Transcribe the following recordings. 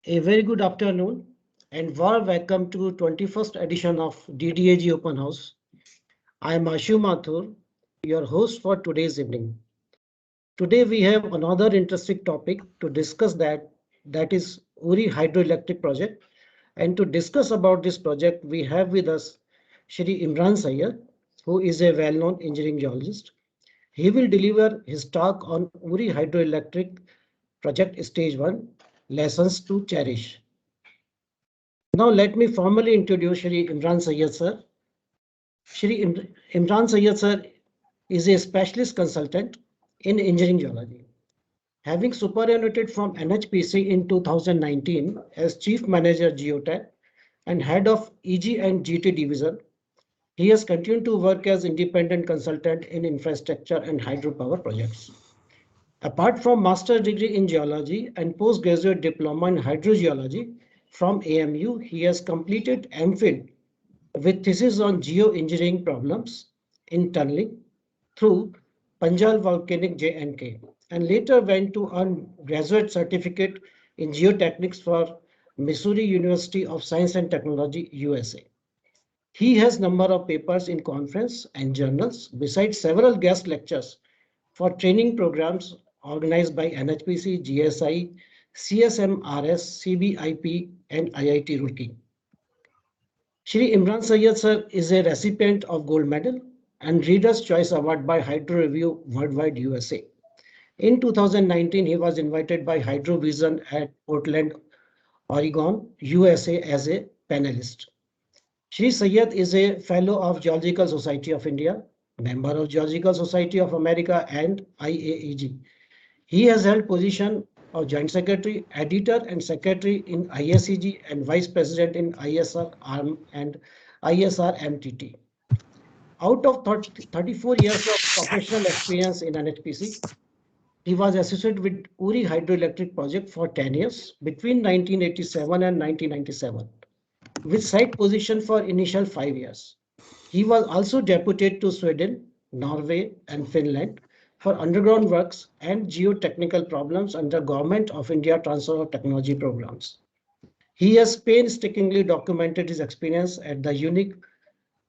A very good afternoon and warm welcome to 21st edition of DDAG Open House. I am Ashu Mathur, your host for today's evening. Today we have another interesting topic to discuss that is Uri hydroelectric project. And to discuss about this project, we have with us Shri Imran Sayeed, who is a well-known engineering geologist. He will deliver his talk on Uri hydroelectric project stage 1, lessons to cherish. Now let me formally introduce Shri Imran Sayeed sir. Imran Sayeed sir is a specialist consultant in engineering geology. Having superannuated from NHPC in 2019 as Chief Manager Geotech and Head of EG and GT Division, he has continued to work as independent consultant in infrastructure and hydropower projects. Apart from master's degree in geology and postgraduate diploma in hydrogeology from AMU, he has completed MPhil with thesis on geoengineering problems in tunneling through Panjal Volcanic J&K, and later went to earn graduate certificate in geotechnics for Missouri University of Science and Technology, USA. He has number of papers in conference and journals, besides several guest lectures for training programs organized by NHPC, GSI, CSMRS, CBIP, and IIT Roorkee. Shri Imran Sayeed sir is a recipient of Gold Medal and Reader's Choice Award by Hydro Review Worldwide USA. In 2019, he was invited by Hydrovision at Portland, Oregon, USA as a panelist. Shri Sayeed is a fellow of Geological Society of India, member of Geological Society of America and IAEG. He has held position of Joint Secretary, Editor and Secretary in ISEG and Vice President in ISR ARM and ISR MTT. Out of 34 years of professional experience in NHPC, he was associated with Uri Hydroelectric Project for 10 years between 1987 and 1997, with site position for initial 5 years. He was also deputed to Sweden, Norway, and Finland for underground works and geotechnical problems under Government of India Transfer of Technology programs. He has painstakingly documented his experience at the unique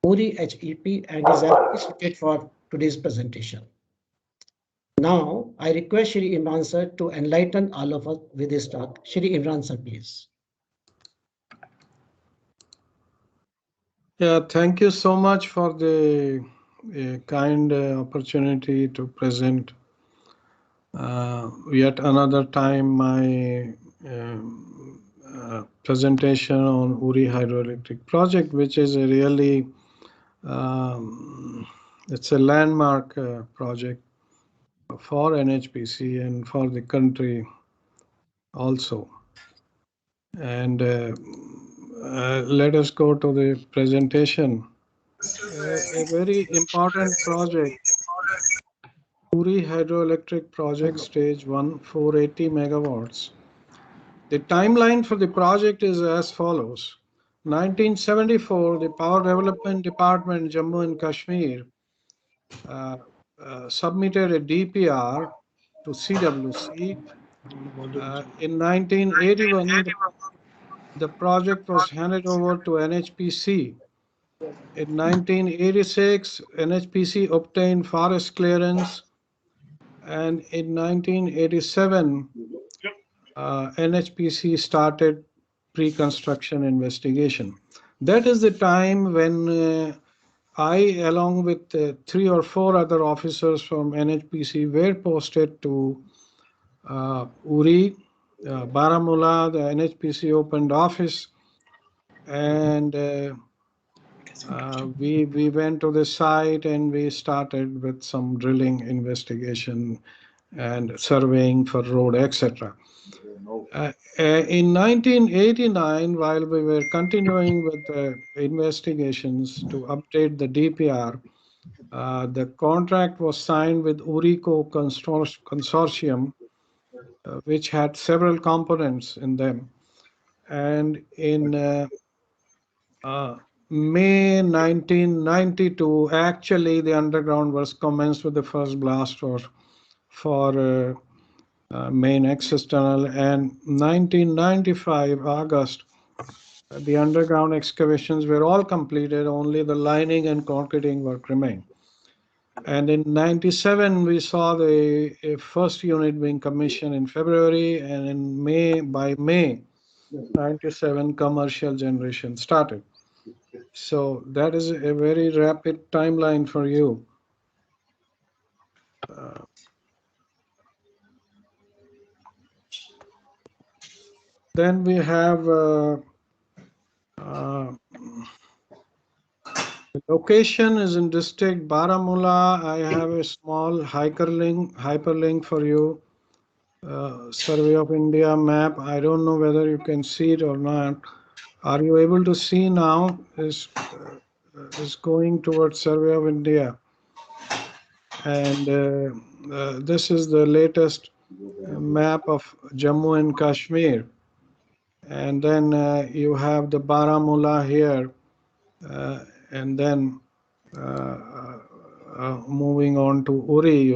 Uri HEP and is appreciated for today's presentation. Now, I request Shri Imran sir to enlighten all of us with his talk. Shri Imran sir, please. Yeah, thank you so much for the kind opportunity to present yet another time my presentation on Uri hydroelectric project, which is a really it's a landmark project for NHPC and for the country also. And let us go to the presentation. A very important project, Uri hydroelectric project stage 1, 480 megawatts. The timeline for the project is as follows. 1974, the Power Development Department, Jammu and Kashmir, submitted a DPR to CWC. In 1981, the project was handed over to NHPC. In 1986, NHPC obtained forest clearance, and in 1987, NHPC started pre-construction investigation. That is the time when I, along with 3 or 4 other officers from NHPC, were posted to Uri, Baramulla. The NHPC opened office, and we went to the site and we started with some drilling, investigation, and surveying for road, etc. In 1989, while we were continuing with the investigations to update the DPR, the contract was signed with Urico Consortium, which had several components in them. And in May 1992, actually the underground was commenced with the first blast for main access tunnel, and 1995 August, the underground excavations were all completed, only the lining and concreting work remained. And in 97, we saw the first unit being commissioned in February, and by May 97, commercial generation started. So that is a very rapid timeline for you. Then we have the location is in district Baramulla. I have a small hyperlink for you. Survey of India map. I don't know whether you can see it or not. Are you able to see now? Is going towards Survey of India, and this is the latest map of Jammu and Kashmir. And then you have the Baramulla here, and then moving on to Uri,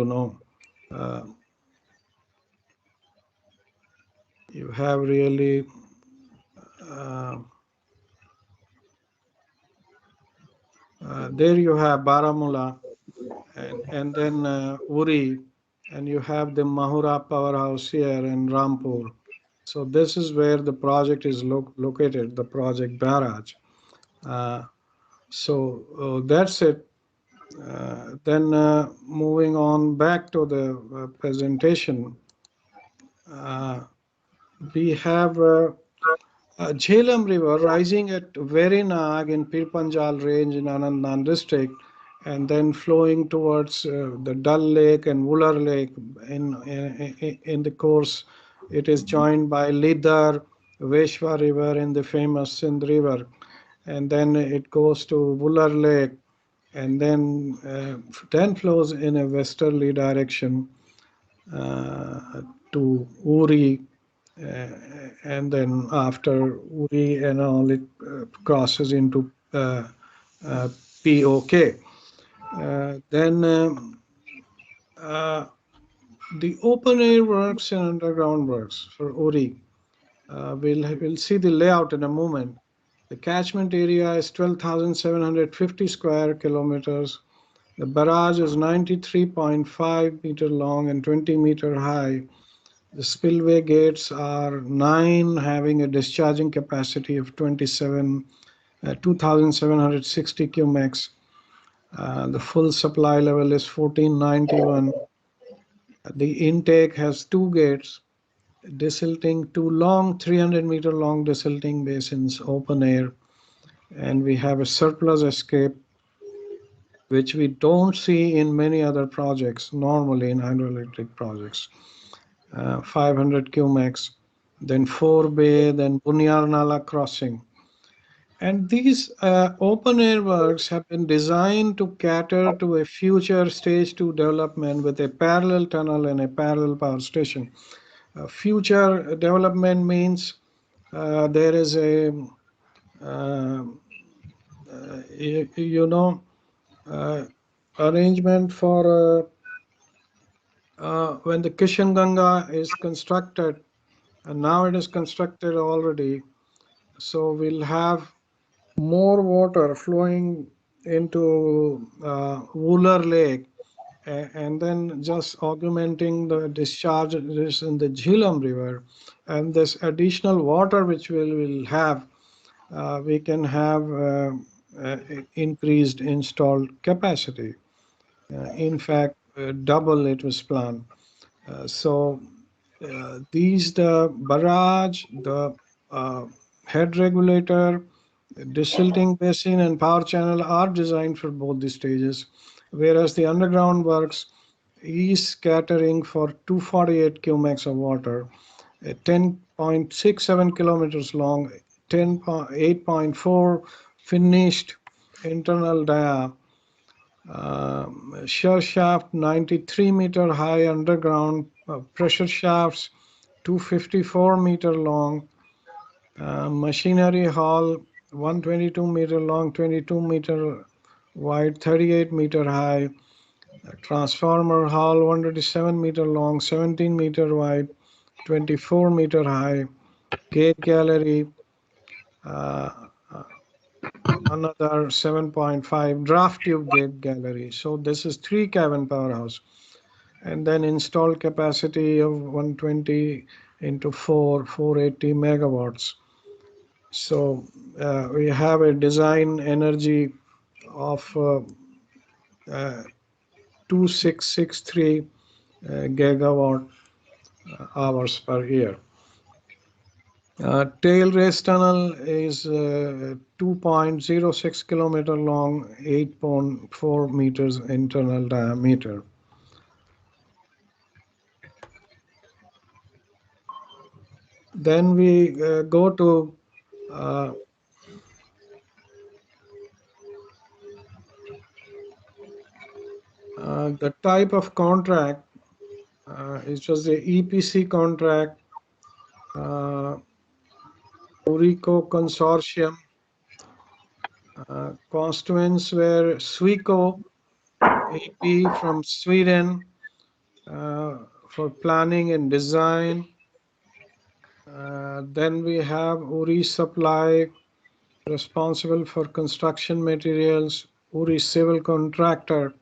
you have really there you have Baramulla, and then Uri, and you have the Mahura Powerhouse here in Rampur. So this is where the project is located, the project barrage. So that's it. Then moving on back to the presentation, we have Jhelum River rising at Verinag in Pir Panjal range in Anandnagar district, and then flowing towards the Dal Lake and Wooler Lake. In the course, it is joined by Lidar, Veshwa River and the famous Sindh River, and then it goes to Wooler Lake, and then flows in a westerly direction to Uri, and then after Uri and all, it crosses into POK. Then the open air works and underground works for Uri. We'll see the layout in a moment. The catchment area is 12,750 square kilometers. The barrage is 93.5 meter long and 20 meter high. The spillway gates are 9, having a discharging capacity of 2,760 cumex. The full supply level is 1491. The intake has 2 gates, desilting 2 long, 300-meter long desilting basins, open air, and we have a surplus escape, which we don't see in many other projects, normally in hydroelectric projects. 500 cumex, then 4 bay, then Bunyar Nala crossing. And these open air works have been designed to cater to a future stage 2 development with a parallel tunnel and a parallel power station. Future development means there is a, arrangement for when the Kishan Ganga is constructed, and now it is constructed already, so we'll have more water flowing into Wooler Lake, and then just augmenting the discharges in the Jhelum River, and this additional water which we will have, we can have increased installed capacity. In fact, double it was planned. So the barrage, the head regulator, desilting basin and power channel are designed for both the stages, whereas the underground works is catering for 248 cumex of water, 10.67 kilometers long, 8.4 finished internal dia, shear shaft 93 meter high underground, pressure shafts 254 meter long, machinery hall 122 meter long, 22 meter wide, 38 meter high, A transformer hall 127-meter long, 17-meter wide, 24-meter high, gate gallery, uh, another 7.5 draft tube gate gallery. So this is 3 cabin powerhouse. And then installed capacity of 120 into 480 megawatts. So we have a design energy of 2663 gigawatt hours per year. Trailless Tunnel is 2.06 kilometer long, 8.4 meters internal diameter. Then we go to the type of contract. It was the EPC contract, Urico Consortium. Constituents were Sweco AP from Sweden for planning and design. Then we have Uri Supply, responsible for construction materials, Uri Civil Contractor,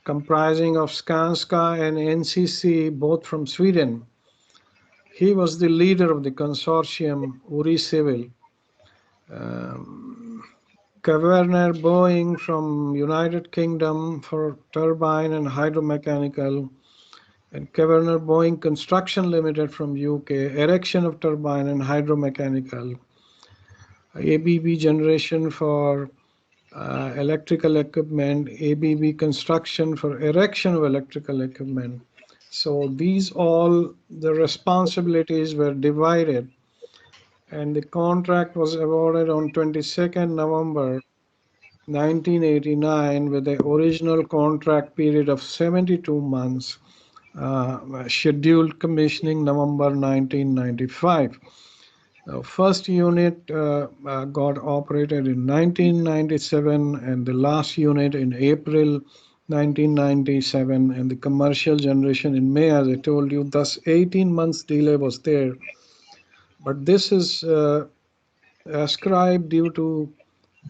comprising of Skanska and NCC, both from Sweden. He was the leader of the consortium, Uri Civil. Governor Boeing from United Kingdom for turbine and hydromechanical, and Governor Boeing Construction Limited from UK, erection of turbine and hydromechanical. ABB Generation for electrical equipment, ABB Construction for erection of electrical equipment. So these all the responsibilities were divided, and the contract was awarded on 22nd November 1989 with the original contract period of 72 months, scheduled commissioning November 1995. First unit got operated in 1997 and the last unit in April 1997, and the commercial generation in May, as I told you. Thus 18 months delay was there, but this is ascribed due to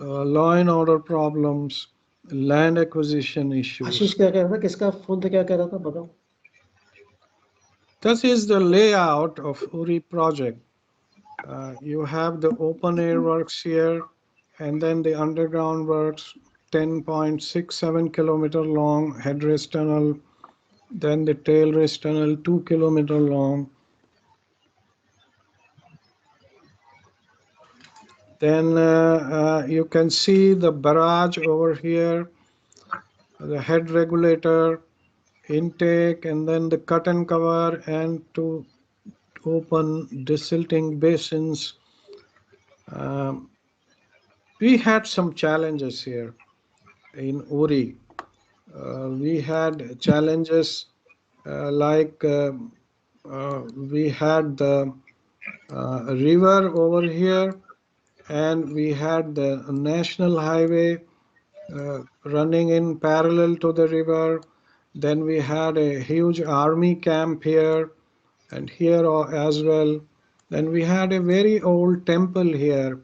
law and order problems, land acquisition issues. आशीष क्या कह रहा था, किसका phone पे क्या कह रहा था, बताओ. This is the layout of Uri project. You have the open air works here, and then the underground works, 10.67 kilometer long headrace tunnel, then the tailrace tunnel, 2 kilometer long. Then you can see the barrage over here, the head regulator, intake, and then the cut and cover, and to open desilting basins. We had some challenges here in Uri. We had challenges like we had the river over here, and we had the national highway running in parallel to the river. Then we had a huge army camp here and here as well. Then we had a very old temple here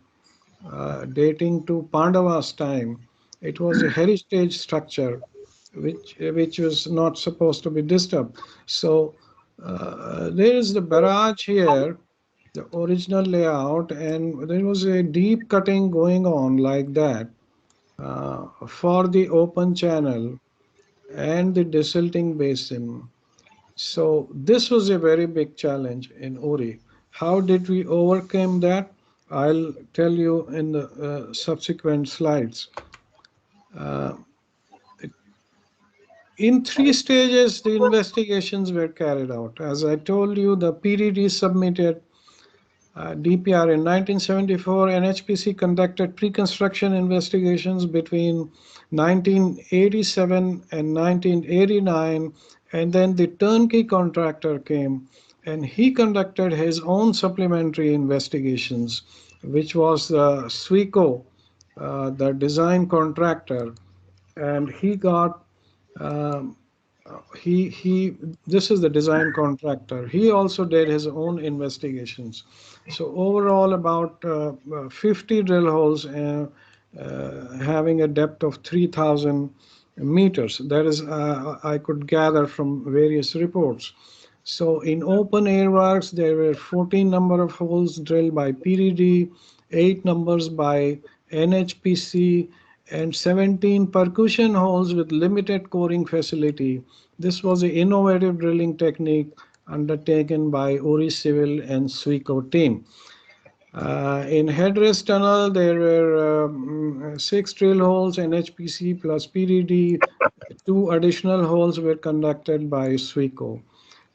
dating to Pandava's time. It was a heritage structure which was not supposed to be disturbed. So there is the barrage here, the original layout, and there was a deep cutting going on like that for the open channel and the desilting basin. So this was a very big challenge in Uri. How did we overcome that? I'll tell you in the subsequent slides. In 3 stages, the investigations were carried out. As I told you, the PDD submitted DPR in 1974. NHPC conducted pre-construction investigations between 1987 and 1989, and then the turnkey contractor came and he conducted his own supplementary investigations, which was the Sweco, the design contractor, and he got Um, this is the design contractor. He also did his own investigations. So overall, about 50 drill holes having a depth of 3,000 meters. That is, I could gather from various reports. So in open air works, there were 14 number of holes drilled by PDD, 8 numbers by NHPC, and 17 percussion holes with limited coring facility. This was an innovative drilling technique undertaken by Uri Civil and Sweco team. In headrest tunnel, there were 6 drill holes, NHPC plus PDD. 2 additional holes were conducted by Sweco.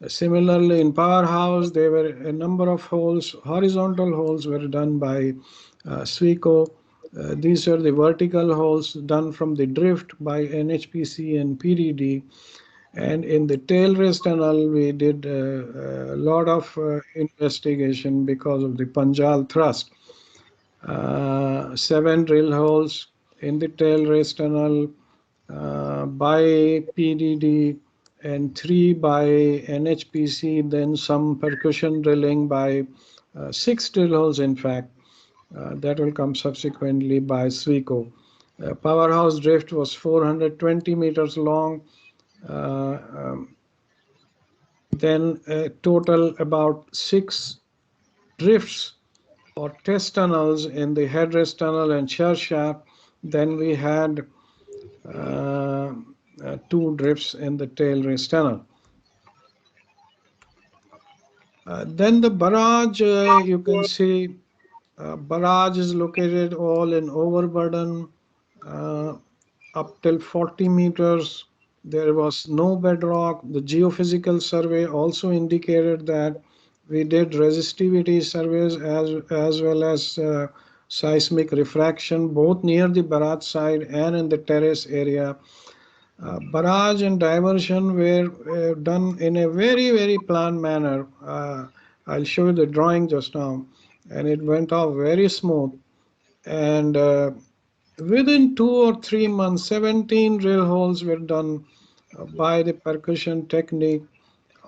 Similarly, in Powerhouse, there were a number of holes, horizontal holes were done by Sweco. These are the vertical holes done from the drift by NHPC and PDD. And in the tailrace tunnel, we did a lot of investigation because of the Panjal thrust. 7 drill holes in the tailrace tunnel by PDD and 3 by NHPC, then some percussion drilling by 6 drill holes, in fact. That will come subsequently by Sweco. Powerhouse drift was 420 meters long. Then total about 6 drifts or test tunnels in the headrest tunnel and share shaft. Then we had 2 drifts in the tail race tunnel. Then the barrage, you can see barrage is located all in overburden up till 40 meters. There was no bedrock. The geophysical survey also indicated that we did resistivity surveys as well as seismic refraction both near the barrage side and in the terrace area. Barrage and diversion were done in a very planned manner. I'll show you the drawing just now, and it went off very smooth. And within 2 or 3 months, 17 drill holes were done by the percussion technique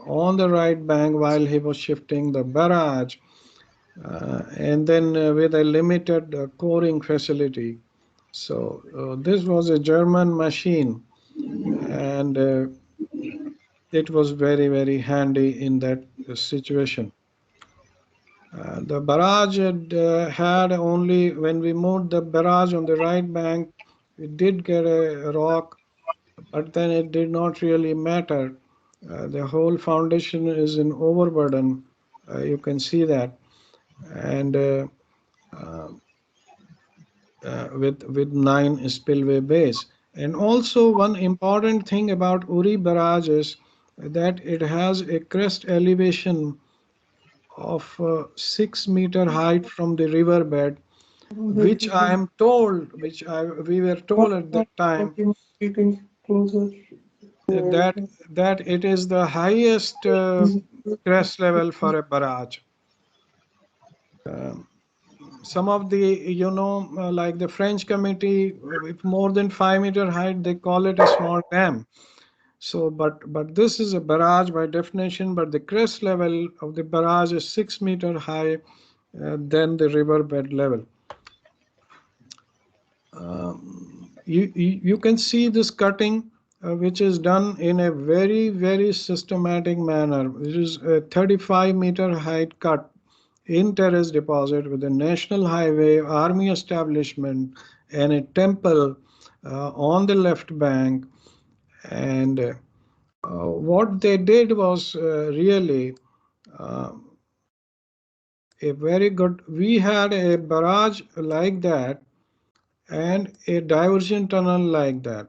on the right bank while he was shifting the barrage, and then with a limited coring facility. So this was a German machine, and it was very handy in that situation. The barrage had only, when we moved the barrage on the right bank, we did get a rock, but then it did not really matter. The whole foundation is in overburden. You can see that. And with 9 spillway bays. And also one important thing about Uri barrage is that it has a crest elevation of 6-meter height from the riverbed, which I am told, we were told at that time that it is the highest crest level for a barrage. Some of the, like the French committee, with more than 5-meter height, they call it a small dam. So, but this is a barrage by definition, but the crest level of the barrage is 6-meter high than the riverbed level. You can see this cutting, which is done in a very systematic manner. This is a 35-meter height cut in terrace deposit with a national highway, army establishment, and a temple on the left bank. And what they did was really a very good. We had a barrage like that and a diversion tunnel like that.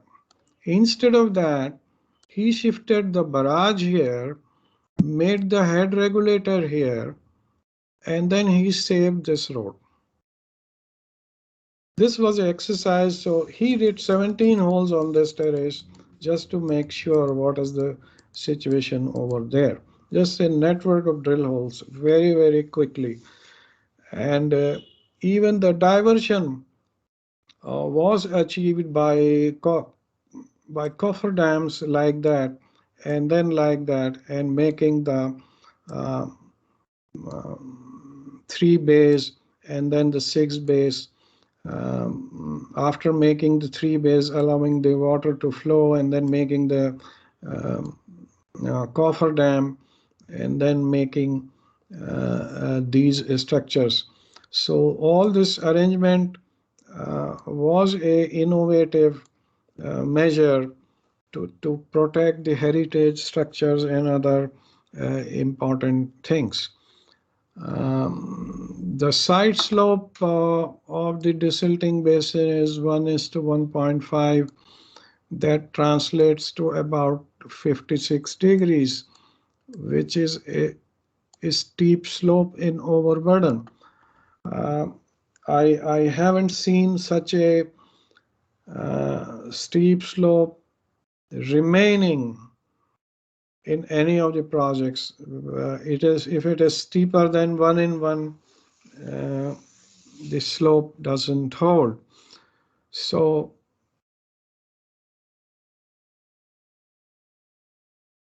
Instead of that, he shifted the barrage here, made the head regulator here, and then he saved this road. This was an exercise, so he did 17 holes on this terrace just to make sure what is the situation over there. Just a network of drill holes very quickly. And even the diversion was achieved by by cofferdams like that, and then like that, and making the 3 bays and then the 6 bays. After making the 3 bays, allowing the water to flow, and then making the cofferdam, and then making these structures. So all this arrangement was a innovative measure to protect the heritage structures and other important things. The side slope of the desilting basin is 1:1.5. That translates to about 56 degrees, which is a steep slope in overburden. I haven't seen such a steep slope remaining in any of the projects. If it is steeper than 1:1, the slope doesn't hold. So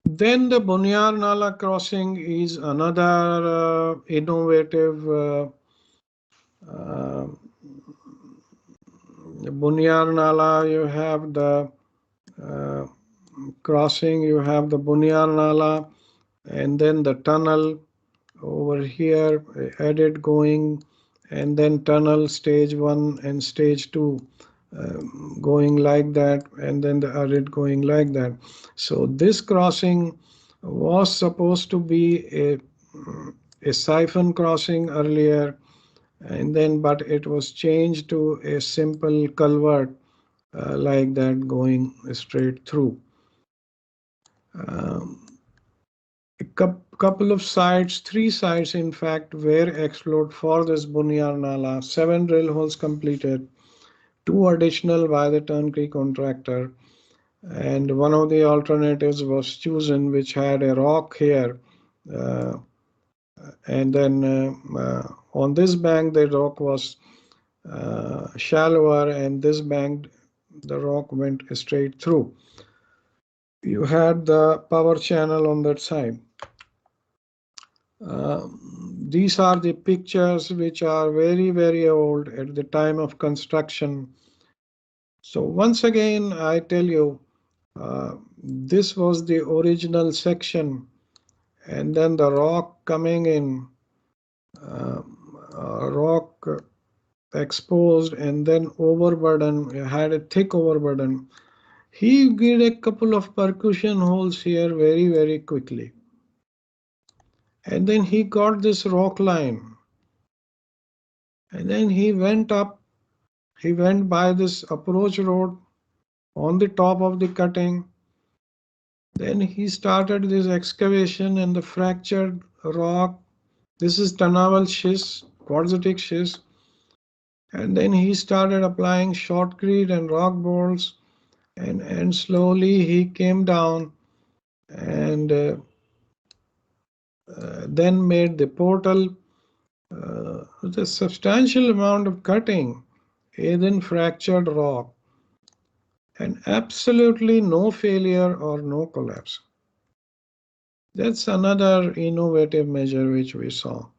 then the Bunyar Nala crossing is another innovative Bunyar Nala. You have the crossing, you have the Bunyar Nala, and then the tunnel over here added going, and then tunnel stage 1 and stage 2 going like that, and then the added going like that. So this crossing was supposed to be a siphon crossing earlier, and then but it was changed to a simple culvert like that going straight through. A couple of sites, 3 sites in fact, were explored for this Bunyar Nala. 7 drill holes completed, 2 additional by the turnkey contractor, and one of the alternatives was chosen, which had a rock here, and then on this bank the rock was shallower, and this bank the rock went straight through. You had the power channel on that side. These are the pictures which are very old at the time of construction. So once again, I tell you, this was the original section, and then the rock coming in, rock exposed, and then overburden, had a thick overburden. He did a couple of percussion holes here very quickly. And then he got this rock line. And then he went up, he went by this approach road on the top of the cutting. Then he started this excavation in the fractured rock. This is Tanaval schist, quartzitic schist. And then he started applying shotcrete and rock bolts, and slowly he came down, and then made the portal with a substantial amount of cutting in fractured rock, and absolutely no failure or no collapse. That's another innovative measure which we saw.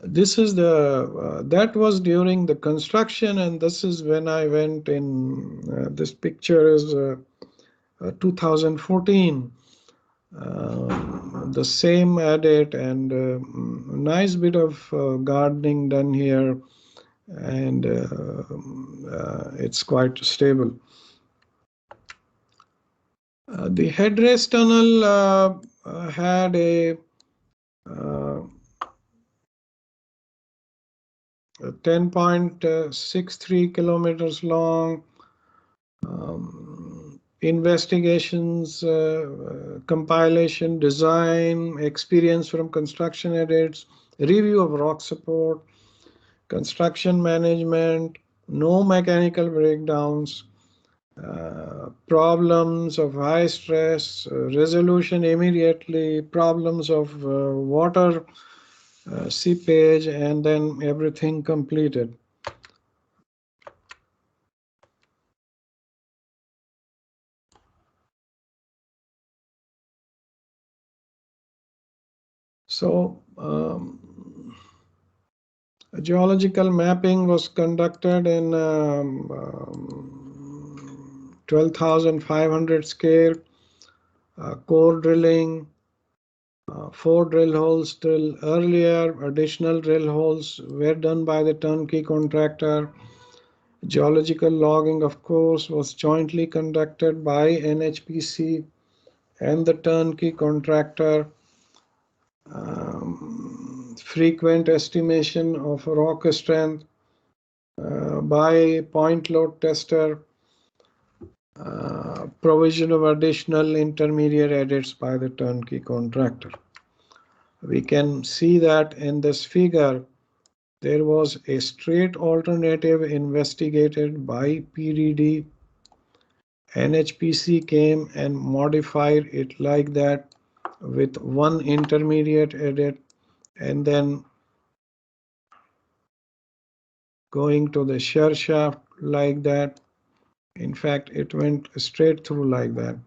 This is the that was during the construction, and this is when I went in. This picture is 2014. The same edit, and nice bit of gardening done here, and it's quite stable. The headrace tunnel had a 10.63 kilometers long. Investigations, compilation, design, experience from construction edits, review of rock support, construction management, no mechanical breakdowns, problems of high stress, resolution immediately, problems of water seepage, and then everything completed. So geological mapping was conducted in 12,500 scale, core drilling, 4 drill holes till earlier. Additional drill holes were done by the turnkey contractor. Geological logging, of course, was jointly conducted by NHPC and the turnkey contractor. Frequent estimation of rock strength by point load tester, provision of additional intermediate edits by the turnkey contractor. We can see that in this figure, there was a straight alternative investigated by PDD. NHPC came and modified it like that with one intermediate edit, and then going to the shear shaft like that. In fact, it went straight through like that.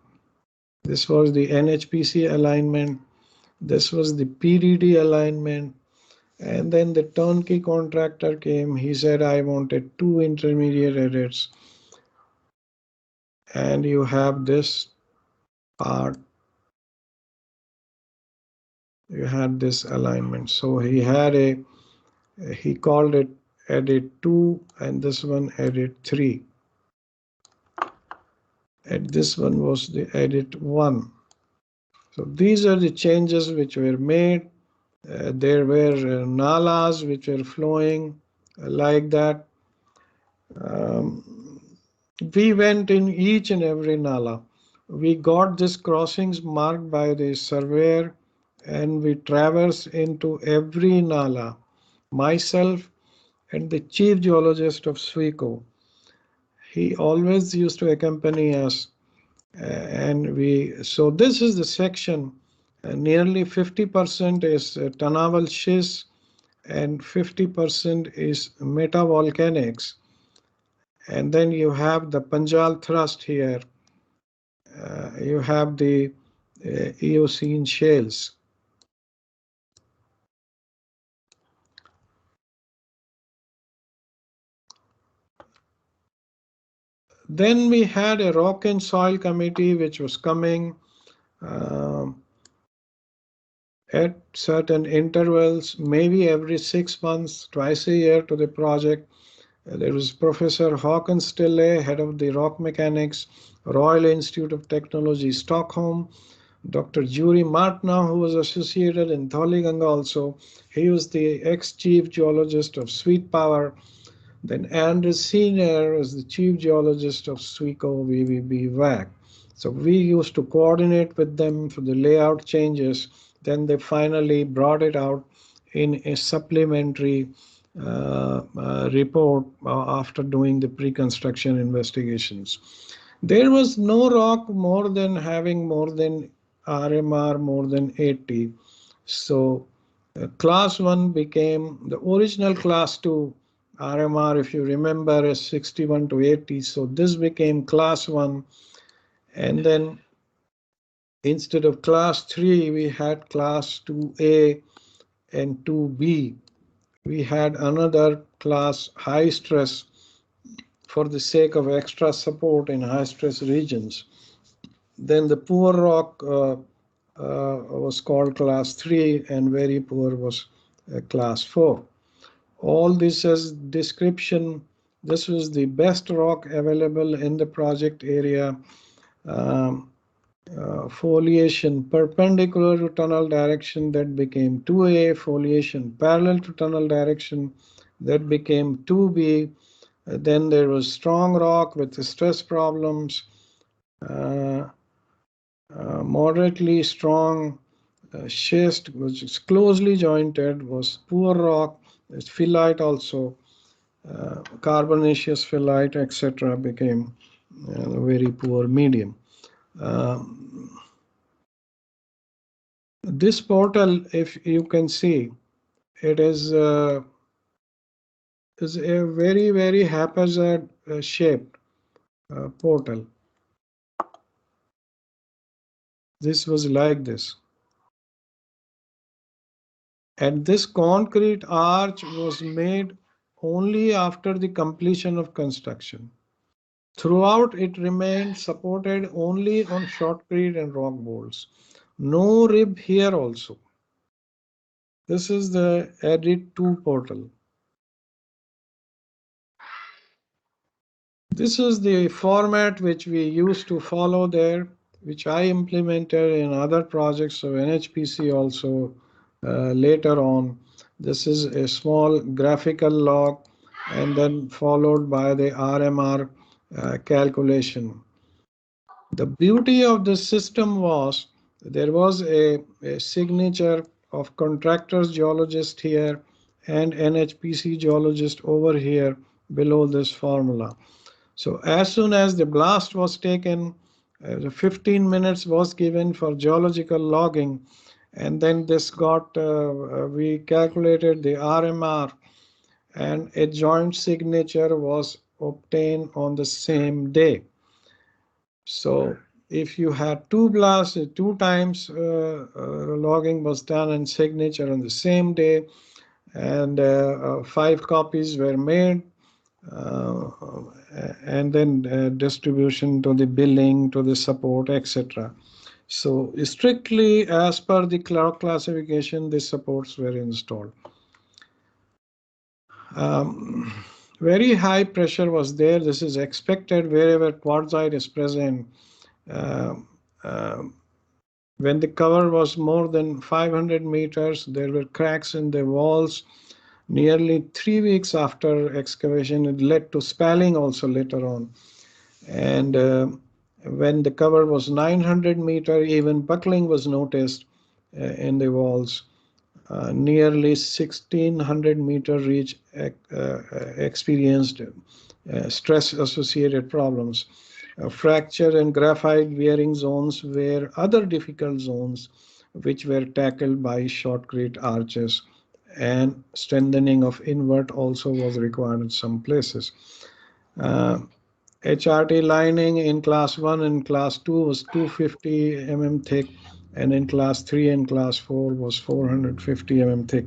This was the NHPC alignment. This was the PDD alignment. And then the turnkey contractor came. He said, I wanted 2 intermediate edits. And you have this part. You had this alignment. So he called it edit 2 and this one edit 3. And this one was the edit 1. So these are the changes which were made. There were nalas which were flowing like that. We went in each and every nala. We got these crossings marked by the surveyor and we traversed into every nala. Myself and the chief geologist of SWICO, he always used to accompany us. So this is the section. Nearly 50% is Tanaval schist and 50% is metavolcanics. And then you have the Panjal thrust here. You have the Eocene shales. Then we had a rock and soil committee which was coming at certain intervals, maybe every 6 months, twice a year to the project. There was Professor Håkan Stille, head of the rock mechanics, Royal Institute of Technology, Stockholm. Dr. Uri Martna, who was associated in Tholiganga also. He was the ex-chief geologist of Sweet Power. Then Anders Senior was the chief geologist of SWICO VVB WAC. So we used to coordinate with them for the layout changes. Then they finally brought it out in a supplementary report after doing the pre-construction investigations. There was no rock having more than RMR more than 80. So class 1 became the original class 2 RMR, if you remember, is 61 to 80. So this became class 1. And then instead of class 3, we had class 2A and 2B. We had another class high stress for the sake of extra support in high stress regions. Then the poor rock was called class 3 and very poor was class 4. All this as description. This was the best rock available in the project area. Foliation perpendicular to tunnel direction, that became 2A. Foliation parallel to tunnel direction, that became 2B. Then there was strong rock with the stress problems. Moderately strong schist, which is closely jointed, was poor rock. It's phyllite also, carbonaceous phyllite, etc. became very poor medium. This portal, if you can see, it is a very, very haphazard shaped portal. This was like this. And this concrete arch was made only after the completion of construction. Throughout, it remained supported only on shotcrete and rock bolts. No rib here also. This is the Edit 2 portal. This is the format which we used to follow there, which I implemented in other projects of NHPC also later on. This is a small graphical log and then followed by the RMR calculation. The beauty of this system was there was a signature of contractor's geologist here and NHPC geologist over here below this formula. So as soon as the blast was taken, 15 minutes was given for geological logging, and then this got, we calculated the RMR, and a joint signature was obtained on the same day. So if you had two blasts, two times logging was done and signature on the same day, and 5 copies were made, and then distribution to the billing, to the support, etc. So strictly as per the cloud classification, the supports were installed. Very high pressure was there. This is expected wherever quartzite is present. When the cover was more than 500 meters, there were cracks in the walls. Nearly 3 weeks after excavation, it led to spalling also later on. And when the cover was 900 meters, even buckling was noticed in the walls. Nearly 1600 meter reach experienced stress-associated problems. Fracture and graphite wearing zones were other difficult zones which were tackled by shotcrete arches, and strengthening of invert also was required in some places. HRT lining in class 1 and class 2 was 250 mm thick, and in class 3 and class 4 was 450 mm thick.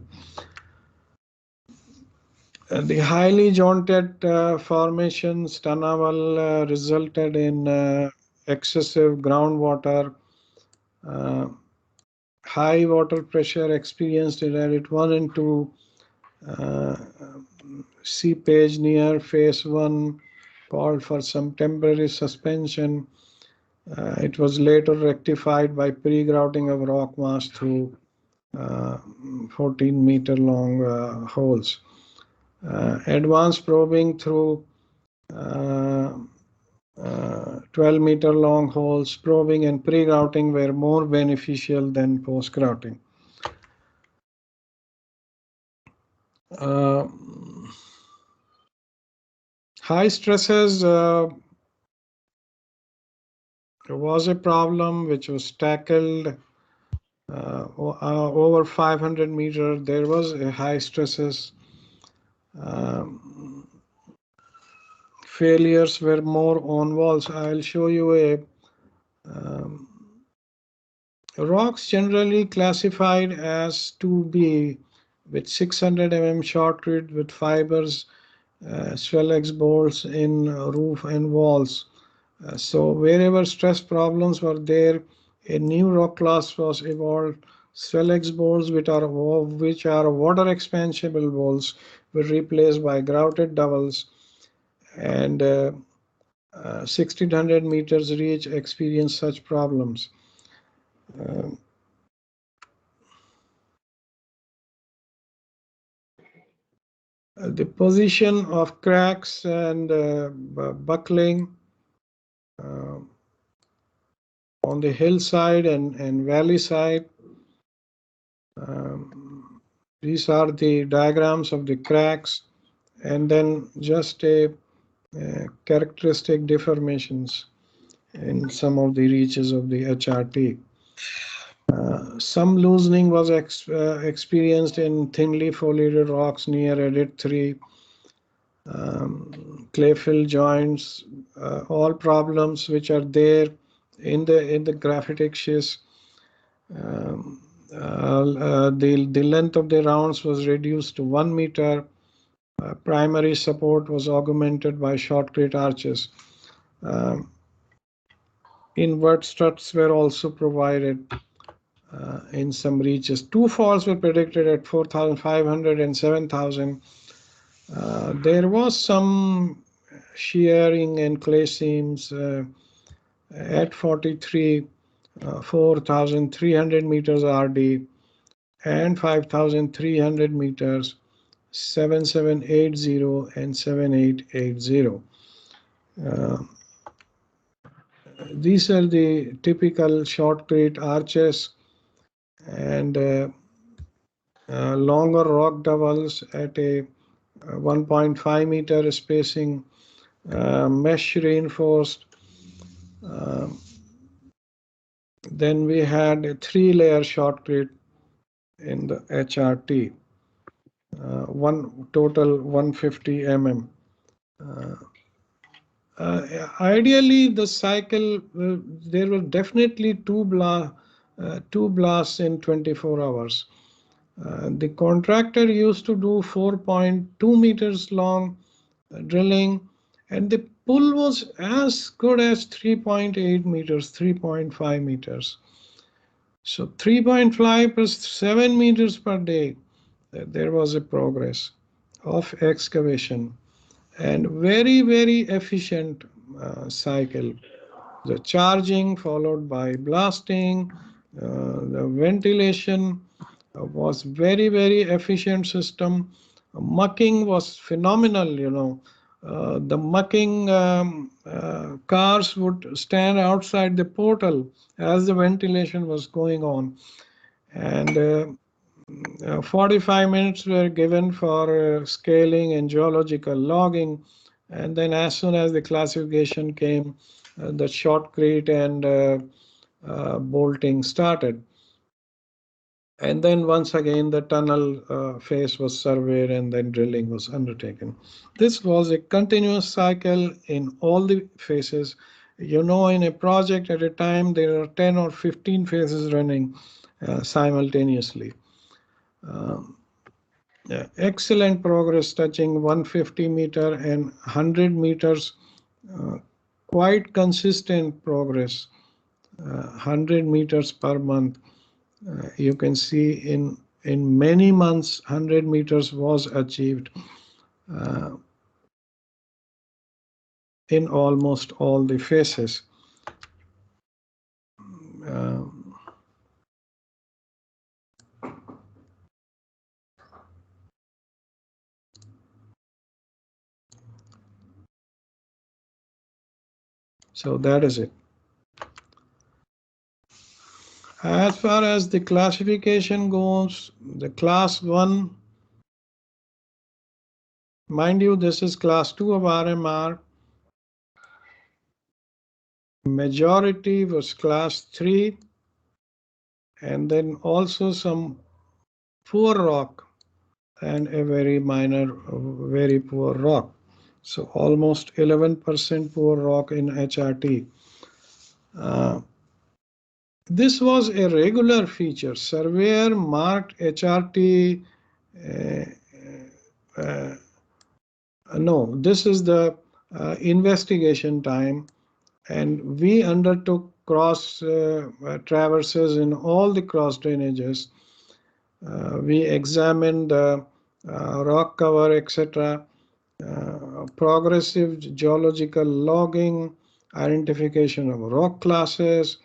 The highly jointed formations, Tanaval, resulted in excessive groundwater, high water pressure experienced in Edit 1 and 2, see page near phase 1, called for some temporary suspension. It was later rectified by pre-grouting of rock mass through 14-meter long holes. Advanced probing through 12-meter long holes. Probing and pre-grouting were more beneficial than post-grouting. High stresses was a problem which was tackled over 500 meters. There was a high stresses. Failures were more on walls. I'll show you a rocks generally classified as 2B with 600 mm shotcrete with fibers, swellex bolts in roof and walls. So wherever stress problems were there, a new rock class was evolved. Swellex bolts, which are water expansible bolts, were replaced by grouted doubles, and 1600 meters reach experienced such problems. The position of cracks and buckling on the hillside and valley side. These are the diagrams of the cracks, and then just a characteristic deformations in some of the reaches of the HRT. Some loosening was experienced in thinly foliated rocks near Edit 3. Clay fill joints, all problems which are there in the graphitic schist. The length of the rounds was reduced to 1 meter. Primary support was augmented by shotcrete arches. Invert struts were also provided in some reaches. Two falls were predicted at 4,500 and 7,000. There was some shearing and clay seams at 43, 4,300 meters RD and 5,300 meters, 7780 and 7880. These are the typical shotcrete arches and longer rock doubles at a 1.5 meter spacing, mesh reinforced. Then we had a 3-layer shotcrete in the HRT, one total 150 mm. Ideally, the cycle, there were definitely two blasts in 24 hours. The contractor used to do 4.2 meters long drilling, and the pull was as good as 3.8 meters, 3.5 meters. So 3.5 plus 7 meters per day, there was a progress of excavation and very, very efficient cycle. The charging followed by blasting, the ventilation was very, very efficient system. Mucking was phenomenal, the mucking cars would stand outside the portal as the ventilation was going on. And 45 minutes were given for scaling and geological logging. And then as soon as the classification came, the shotcrete and bolting started. And then once again, the tunnel phase was surveyed and then drilling was undertaken. This was a continuous cycle in all the phases. In a project at a time, there are 10 or 15 phases running simultaneously. Excellent progress touching 150 meter and 100 meters, quite consistent progress, 100 meters per month. You can see in many months 100 meters was achieved in almost all the phases. So that is it. As far as the classification goes, the class 1, mind you, this is class 2 of RMR. Majority was class 3, and then also some poor rock and a very minor, very poor rock. So almost 11% poor rock in HRT. This was a regular feature. Surveyor marked HRT. No, this is the investigation time, and we undertook cross traverses in all the cross drainages. We examined the rock cover, etc. Progressive geological logging, identification of rock classes,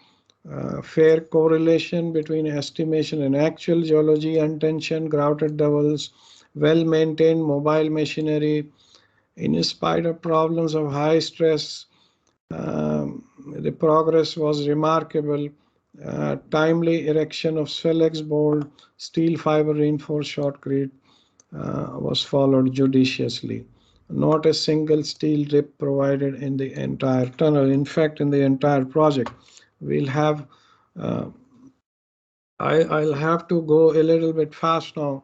fair correlation between estimation and actual geology, untensioned grouted doubles, well-maintained mobile machinery. In spite of problems of high stress, the progress was remarkable. Timely erection of Swellex board, steel fiber reinforced shotcrete was followed judiciously. Not a single steel rip provided in the entire tunnel. In fact, in the entire project, we'll have, I'll have to go a little bit fast now.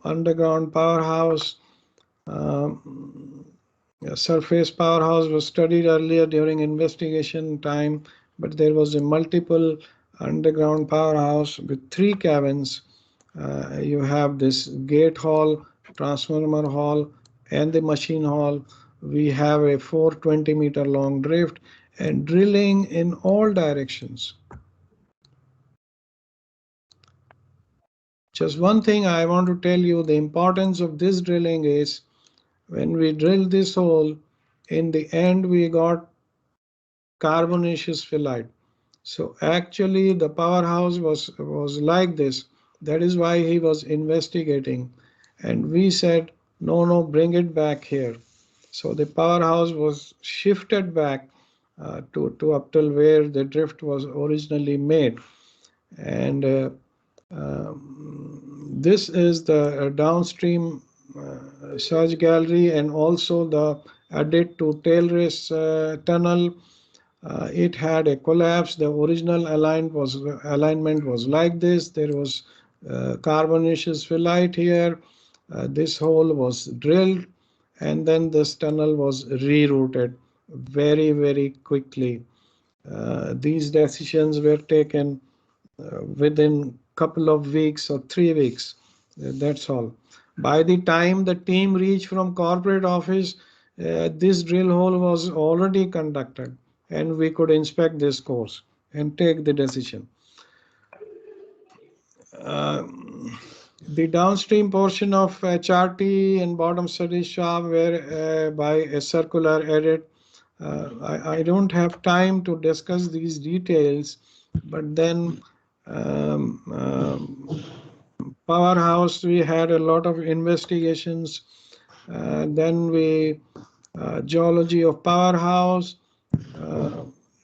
Underground powerhouse, surface powerhouse was studied earlier during investigation time, but there was a multiple underground powerhouse with 3 cabins. You have this gate hall, transformer hall, and the machine hall. We have a 420-meter long drift and drilling in all directions. Just one thing I want to tell you, the importance of this drilling is when we drilled this hole, in the end we got carbonaceous phyllite. So actually the powerhouse was like this. That is why he was investigating. And we said, no, bring it back here. So the powerhouse was shifted back to up till where the drift was originally made. And this is the downstream search gallery and also the added to Trailless Tunnel. It had a collapse. The original alignment was like this. There was carbonaceous phyllite here. This hole was drilled, and then this tunnel was rerouted very, very quickly. These decisions were taken within couple of weeks or 3 weeks. That's all. By the time the team reached from corporate office, this drill hole was already conducted, and we could inspect this course and take the decision. The downstream portion of HRT and bottom study shaft were by a circular edit. I don't have time to discuss these details, but then Powerhouse, we had a lot of investigations. Then we geology of Powerhouse.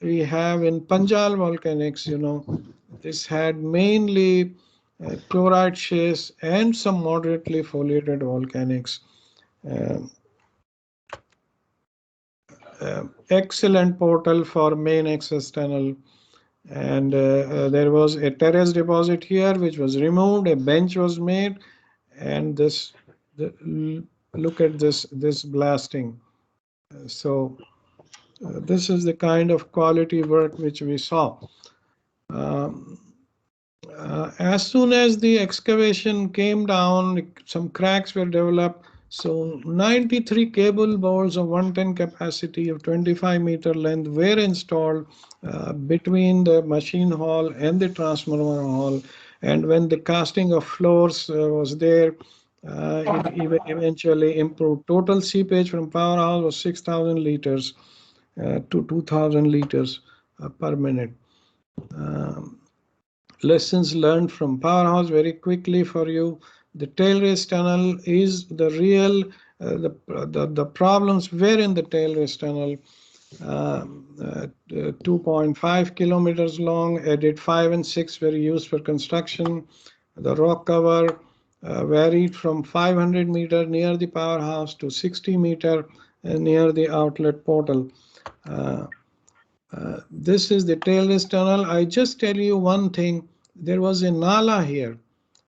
We have in Panjal volcanics, this had mainly chloride schist and some moderately foliated volcanics. Excellent portal for main access tunnel. And there was a terrace deposit here which was removed, a bench was made, and look at this blasting. So this is the kind of quality work which we saw. As soon as the excavation came down, some cracks were developed. So 93 cable balls of 110 capacity of 25-meter length were installed between the machine hall and the transformer hall. And when the casting of floors was there, it eventually improved. Total seepage from Powerhouse was 6,000 liters to 2,000 liters per minute. Lessons learned from Powerhouse very quickly for you. The Trailless Tunnel is the real, the problems were in the Trailless Tunnel. 2.5 kilometers long, edit 5 and 6 were used for construction. The rock cover varied from 500 meter near the powerhouse to 60 meter near the outlet portal. This is the Trailless Tunnel. I just tell you one thing. There was a Nala here,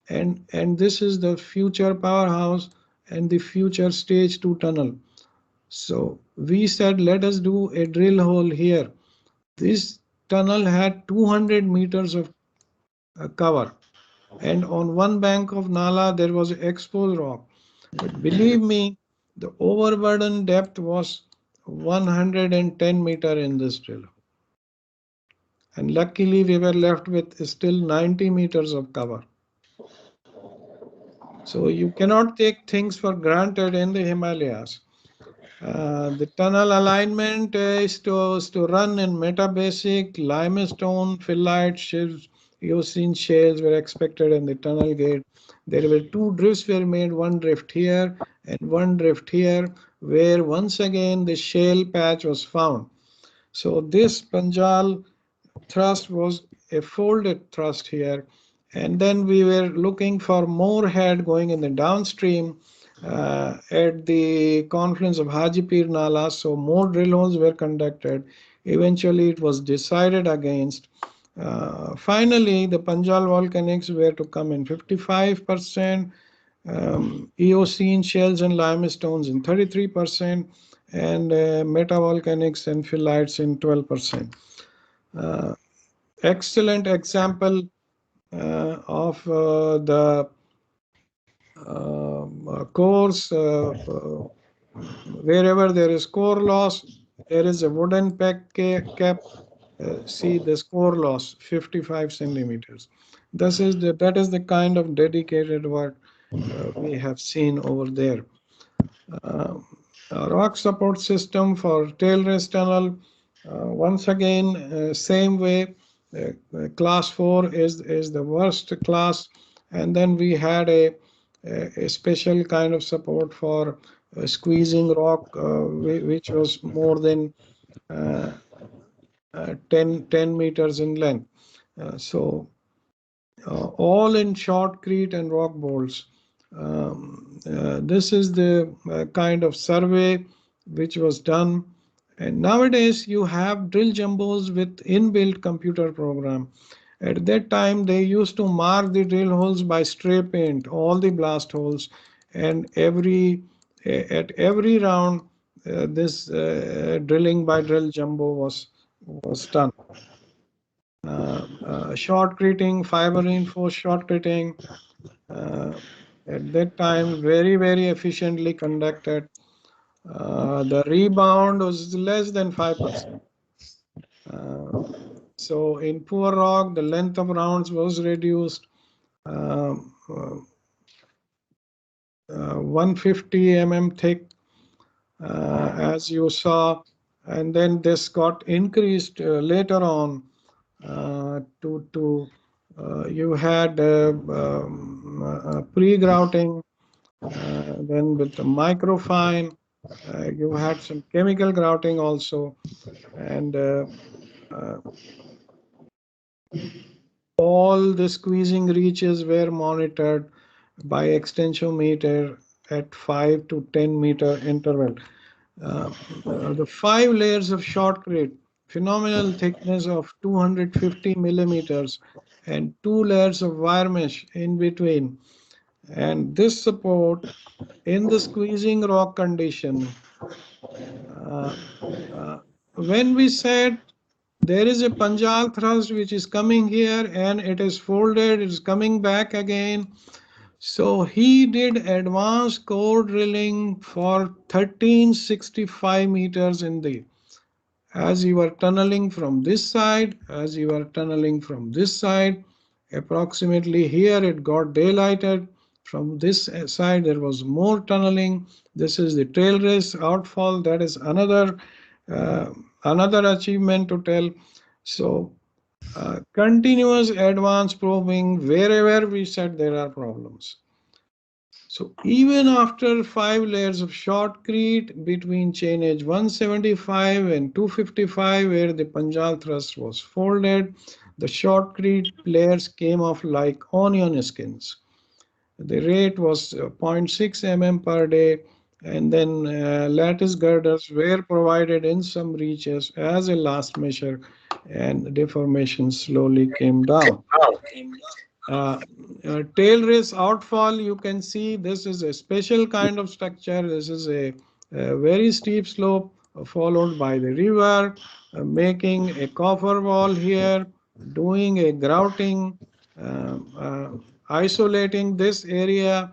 and this is the future powerhouse and the future stage 2 tunnel. So we said, let us do a drill hole here. This tunnel had 200 meters of cover, and on one bank of Nala there was exposed rock. But believe me, the overburden depth was 110 meter in this drill. And luckily we were left with still 90 meters of cover. So you cannot take things for granted in the Himalayas. The tunnel alignment is to run in metabasic, limestone, phyllite, shales, Eocene shales were expected in the tunnel gate. There were 2 drifts were made, one drift here and one drift here, where once again the shale patch was found. So this Panjal thrust was a folded thrust here, and then we were looking for more head going in the downstream at the confluence of Hajipir Nala, so more drill holes were conducted. Eventually it was decided against. Finally the Panjal volcanics were to come in 55%, Eocene shells and limestones in 33%, and metavolcanics and phyllites in 12%. excellent example of the cores. Wherever there is core loss, there is a wooden peg cap. See this core loss, 55 centimeters. That is the kind of dedicated work we have seen over there. Uh, Rock support system for Trailless Tunnel. Once again, same way. Class 4 is the worst class, and then we had a special kind of support for squeezing rock, which was more than uh, 10 meters in length. All in shotcrete and rock bolts. This is the kind of survey which was done. And nowadays you have drill jumbos with inbuilt computer program. At that time, they used to mark the drill holes by spray paint, all the blast holes, and at every round, this drilling by drill jumbo was done. Shotcreting, fiber reinforced shotcreting. At that time, very efficiently conducted. The rebound was less than 5%. So in poor rock, the length of rounds was reduced. 150 mm thick, as you saw, and then this got increased later on to you had pre-grouting, then with the microfine, you had some chemical grouting also, and all the squeezing reaches were monitored by extensometer at 5 to 10 meter interval. The 5 layers of shotcrete, phenomenal thickness of 250 millimeters, and 2 layers of wire mesh in between. And this support in the squeezing rock condition, when we said there is a Panjal thrust which is coming here and it is folded, it's coming back again. So he did advanced core drilling for 1365 meters in the, as you are tunneling from this side, as you are tunneling from this side, approximately here it got daylighted. From this side there was more tunneling. This is the Trailless outfall. That is another achievement to tell. So continuous advanced probing wherever we said there are problems. So even after 5 layers of shotcrete between chain edge 175 and 255, where the Panjal thrust was folded, the shotcrete layers came off like onion skins. The rate was 0.6 mm per day, and then lattice girders were provided in some reaches as a last measure, and deformation slowly came down. Tail race outfall, you can see this is a special kind of structure. This is a very steep slope followed by the river, making a coffer wall here, doing a grouting, isolating this area,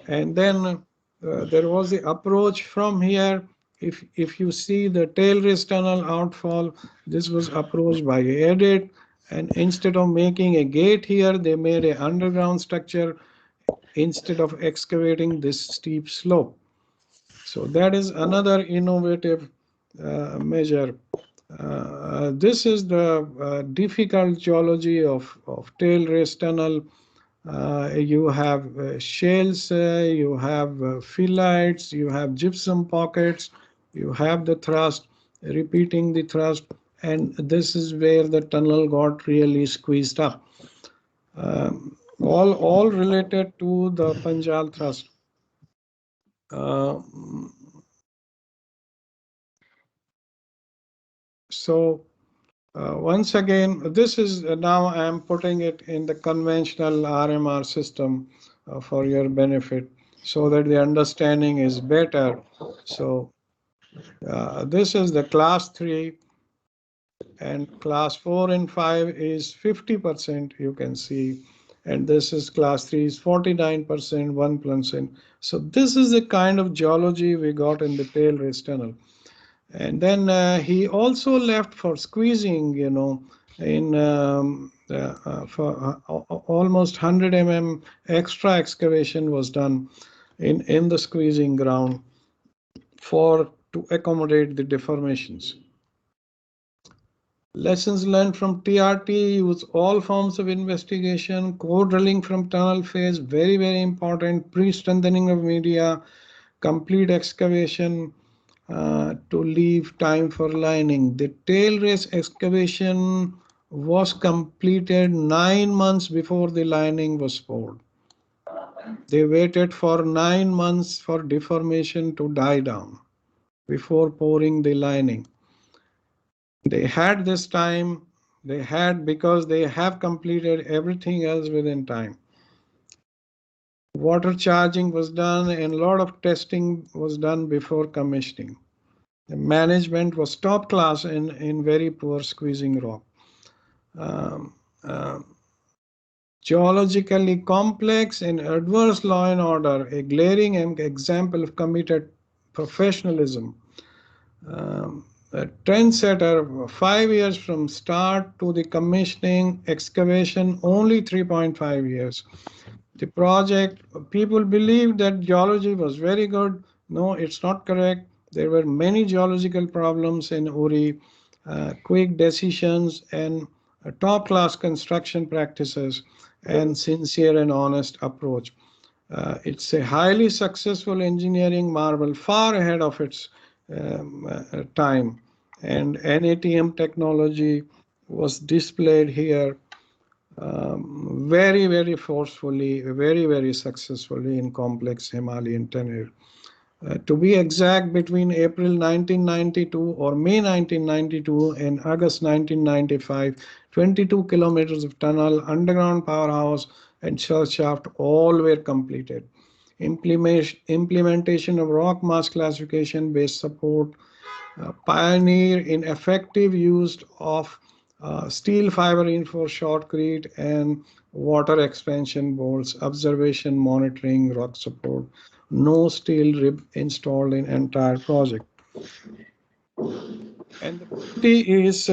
and then there was the approach from here. If you see the Trailless Tunnel outfall, this was approached by edit, and instead of making a gate here, they made an underground structure instead of excavating this steep slope. So that is another innovative measure. This is the difficult geology of Trailless Tunnel. You have shales, you have phyllites, you have gypsum pockets, you have the thrust, repeating the thrust, and this is where the tunnel got really squeezed up. All related to the Panjal thrust. So once again, this is now I am putting it in the conventional RMR system for your benefit, so that the understanding is better. So this is the class 3. and class 4 and 5 is 50%, you can see, and this is class 3 is 49%, 1%. So this is the kind of geology we got in the Trailless Tunnel. And then he also left for squeezing, in for almost 100 extra excavation was done in the squeezing ground to accommodate the deformations. Lessons learned from TRT: use all forms of investigation, core drilling from tunnel phase, very, very important, pre-strengthening of media, complete excavation to leave time for lining. The tail race excavation was completed 9 months before the lining was poured. They waited for 9 months for deformation to die down before pouring the lining. They had this time, because they have completed everything else within time. Water charging was done and a lot of testing was done before commissioning. The management was top class in very poor squeezing rock. Geologically complex and adverse law and order, a glaring example of committed professionalism. A trendsetter, 5 years from start to the commissioning, excavation only 3.5 years. The project, people believed that geology was very good. No, it's not correct. There were many geological problems in Uri, quick decisions and top-class construction practices and sincere and honest approach. It's a highly successful engineering marvel, far ahead of its time. And NATM technology was displayed here very, very forcefully, very, very successfully in complex Himalayan terrain. To be exact, between April 1992 or May 1992 and August 1995, 22 kilometers of tunnel, underground powerhouse, and church shaft all were completed. Implementation of rock mass classification based support, pioneer in effective use of steel fiber reinforced shotcrete and water expansion bolts, observation, monitoring, rock support, no steel rib installed in entire project. And the beauty is,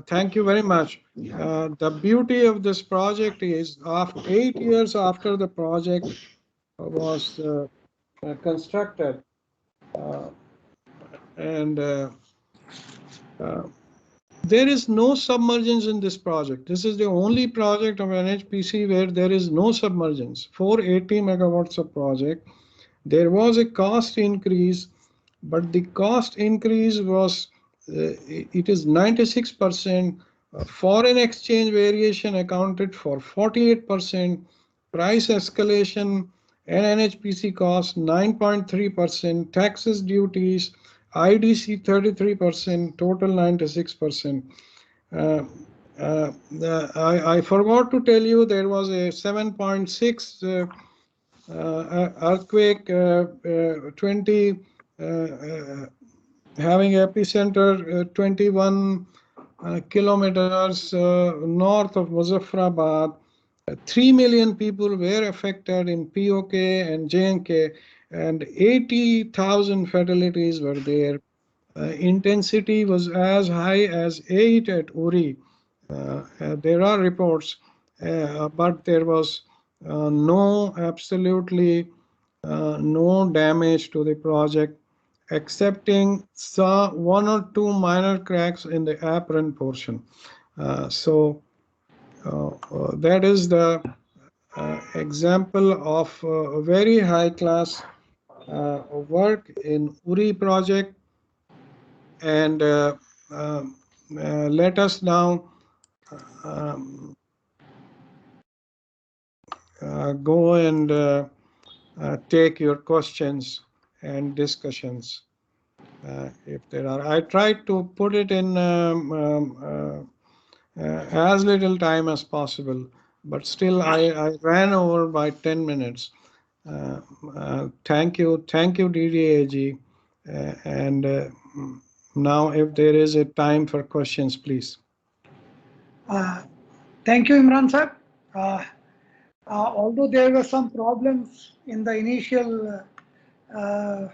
thank you very much. The beauty of this project is, after 8 years after the project was constructed, and there is no submergence in this project. This is the only project of NHPC where there is no submergence. 480 megawatts of project. There was a cost increase, but the cost increase was, it is 96%. Foreign exchange variation accounted for 48%. Price escalation and NHPC cost 9.3%. Taxes, duties, IDC 33%, total 96%. I forgot to tell you there was a 7.6 earthquake, 20 having epicenter 21 kilometers north of Muzaffarabad. 3 million people were affected in POK and JNK, and 80,000 fatalities were there. Intensity was as high as 8 at Uri. There are reports, but there was absolutely no damage to the project, excepting one or two minor cracks in the apron portion. So that is the example of very high class work in Uri project. And let us now go and take your questions and discussions if there are. I tried to put it in as little time as possible, but still I ran over by 10 minutes. Thank you, DDAG, And now if there is a time for questions, please. Thank you, Imran sir. Although there were some problems in the initial uh,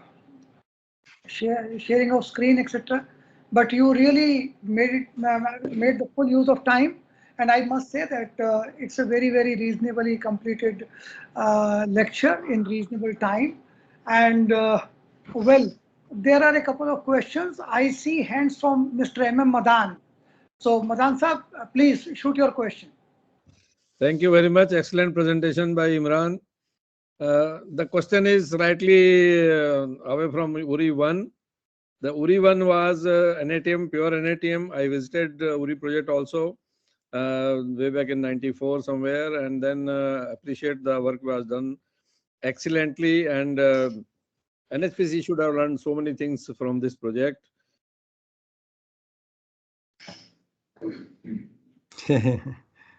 sharing of screen, etc., but you really made the full use of time, and I must say that it's a very reasonably completed lecture in reasonable time. And well, there are a couple of questions. I see hands from Mr. M. Madan. So Madan sir, please shoot your question. Thank you very much. Excellent presentation by Imran. The question is rightly away from Uri 1. The Uri 1 was NATM, pure NATM. I visited Uri project also way back in 94 somewhere, and then appreciate the work was done excellently. And NHPC should have learned so many things from this project.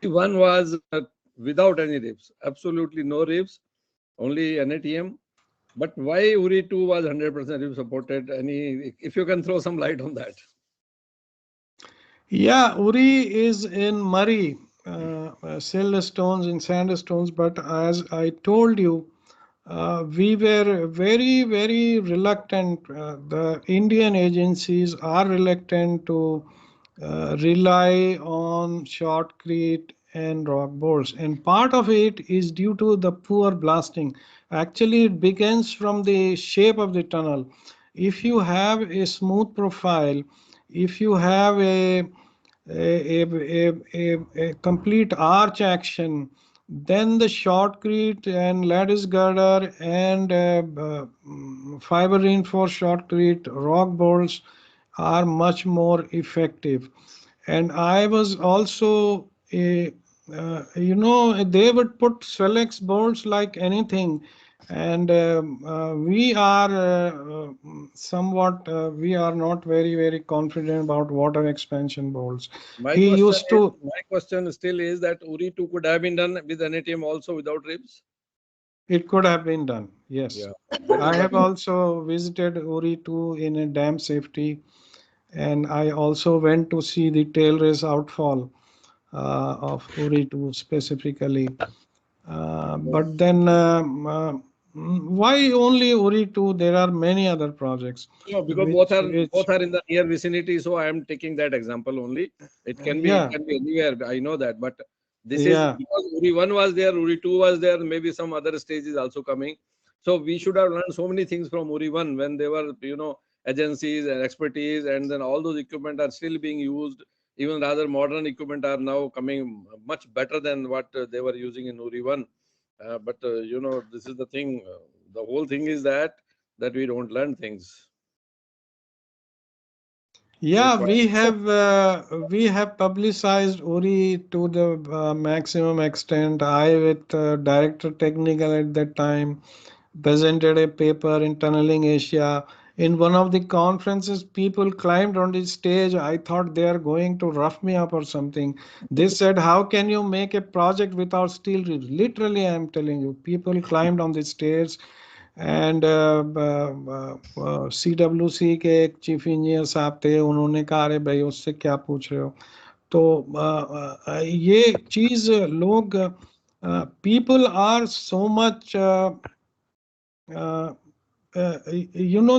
One was without any ribs, absolutely no ribs, only NATM. But why Uri 2 was 100% rib supported? If you can throw some light on that. Yeah, Uri is in Murray, siltstones and sandstones. But as I told you, we were very reluctant. The Indian agencies are reluctant to rely on shotcrete and rock bores, and part of it is due to the poor blasting. Actually, it begins from the shape of the tunnel. If you have a smooth profile, if you have a complete arch action, then the shotcrete and lattice girder and fiber reinforced shotcrete rock bolts are much more effective. And I was also they would put Swellex bolts like anything. And we are somewhat we are not very confident about water expansion bolts. My question still is that Uri 2 could have been done with NATM also without ribs. It could have been done, yes. Yeah. I have also visited Uri 2 in a dam safety, and I also went to see the tail race outfall of Uri 2 specifically. But then why only Uri 2? There are many other projects. No, because both are in the near vicinity, so I am taking that example only. It can be anywhere. I know that, but this is because Uri 1 was there, Uri 2 was there, maybe some other stages also coming. So we should have learned so many things from Uri 1 when they were, agencies and expertise, and then all those equipment are still being used. Even rather modern equipment are now coming much better than what they were using in Uri 1. But this is the thing. The whole thing is that we don't learn things. Yeah, we have publicized Uri to the maximum extent. I, with Director Technical at that time, presented a paper in Tunneling Asia. In one of the conferences, people climbed on the stage. I thought they are going to rough me up or something. They said, "How can you make a project without steel ribs?" Literally, I'm telling you, people climbed on the stairs. And CWC के एक chief engineer साहब थे, उन्होंने कहा अरे भाई उससे क्या पूछ रहे हो. तो ये चीज लोग people are so much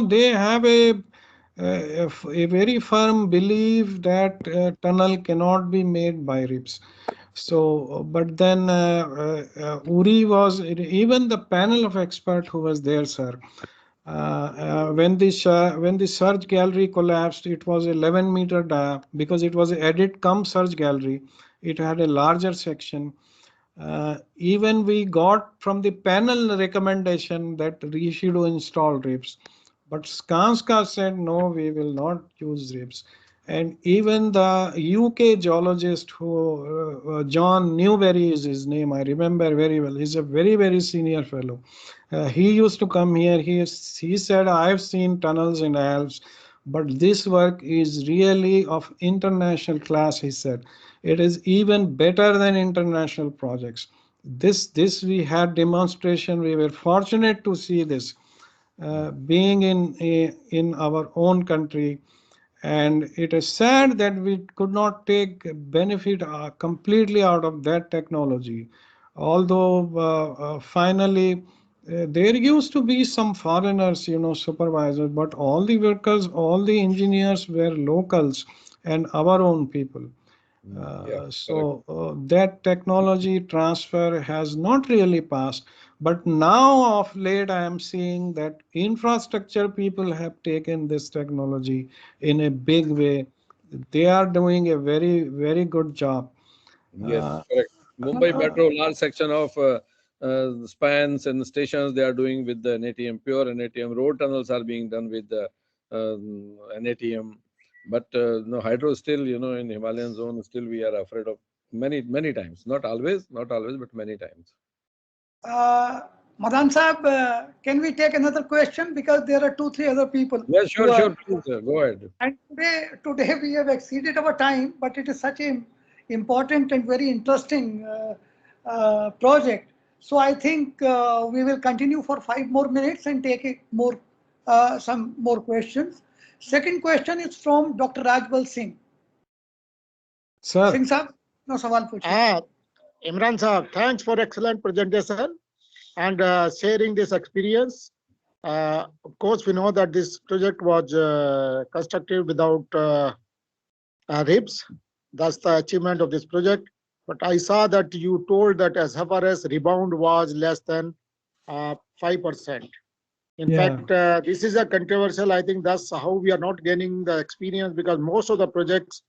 they have a very firm belief that tunnel cannot be made by ribs. So, but then Uri was, even the panel of expert who was there, sir, when the surge gallery collapsed, it was 11-meter dia because it was an edit cum surge gallery. It had a larger section. Even we got from the panel recommendation that we should install ribs, but Skanska said no, we will not use ribs. And even the UK geologist who John Newberry is his name, I remember very well. He's a very senior fellow. He used to come here. He said, I've seen tunnels in the Alps, but this work is really of international class, he said. It is even better than international projects. This we had demonstration. We were fortunate to see this. being in our own country. And it is sad that we could not take benefit completely out of that technology. Although finally there used to be some foreigners, supervisors, but all the workers, all the engineers were locals and our own people. That technology transfer has not really passed. But now of late, I am seeing that infrastructure people have taken this technology in a big way. They are doing a very, very good job. Yes, correct. Mumbai Metro, large section of spans and stations they are doing with the NATM, pure NATM. Road tunnels are being done with the NATM. But no, hydro still, in Himalayan zone, still we are afraid of many times. Not always, but many times. Madan Sahab, can we take another question? Because there are 2-3 other people. Yeah, sure. Please, go ahead. And today we have exceeded our time, but it is such an important and very interesting project. So I think we will continue for 5 more minutes and take some more questions. Second question is from Dr. Rajbal Singh. Sir. Singh Sahab, no sawal puchiye. Imran Sahab, thanks for excellent presentation and sharing this experience. Of course, we know that this project was constructed without ribs. That's the achievement of this project. But I saw that you told that as far as rebound was less than 5%. In fact, this is a controversial. I think that's how we are not gaining the experience, because most of the projects,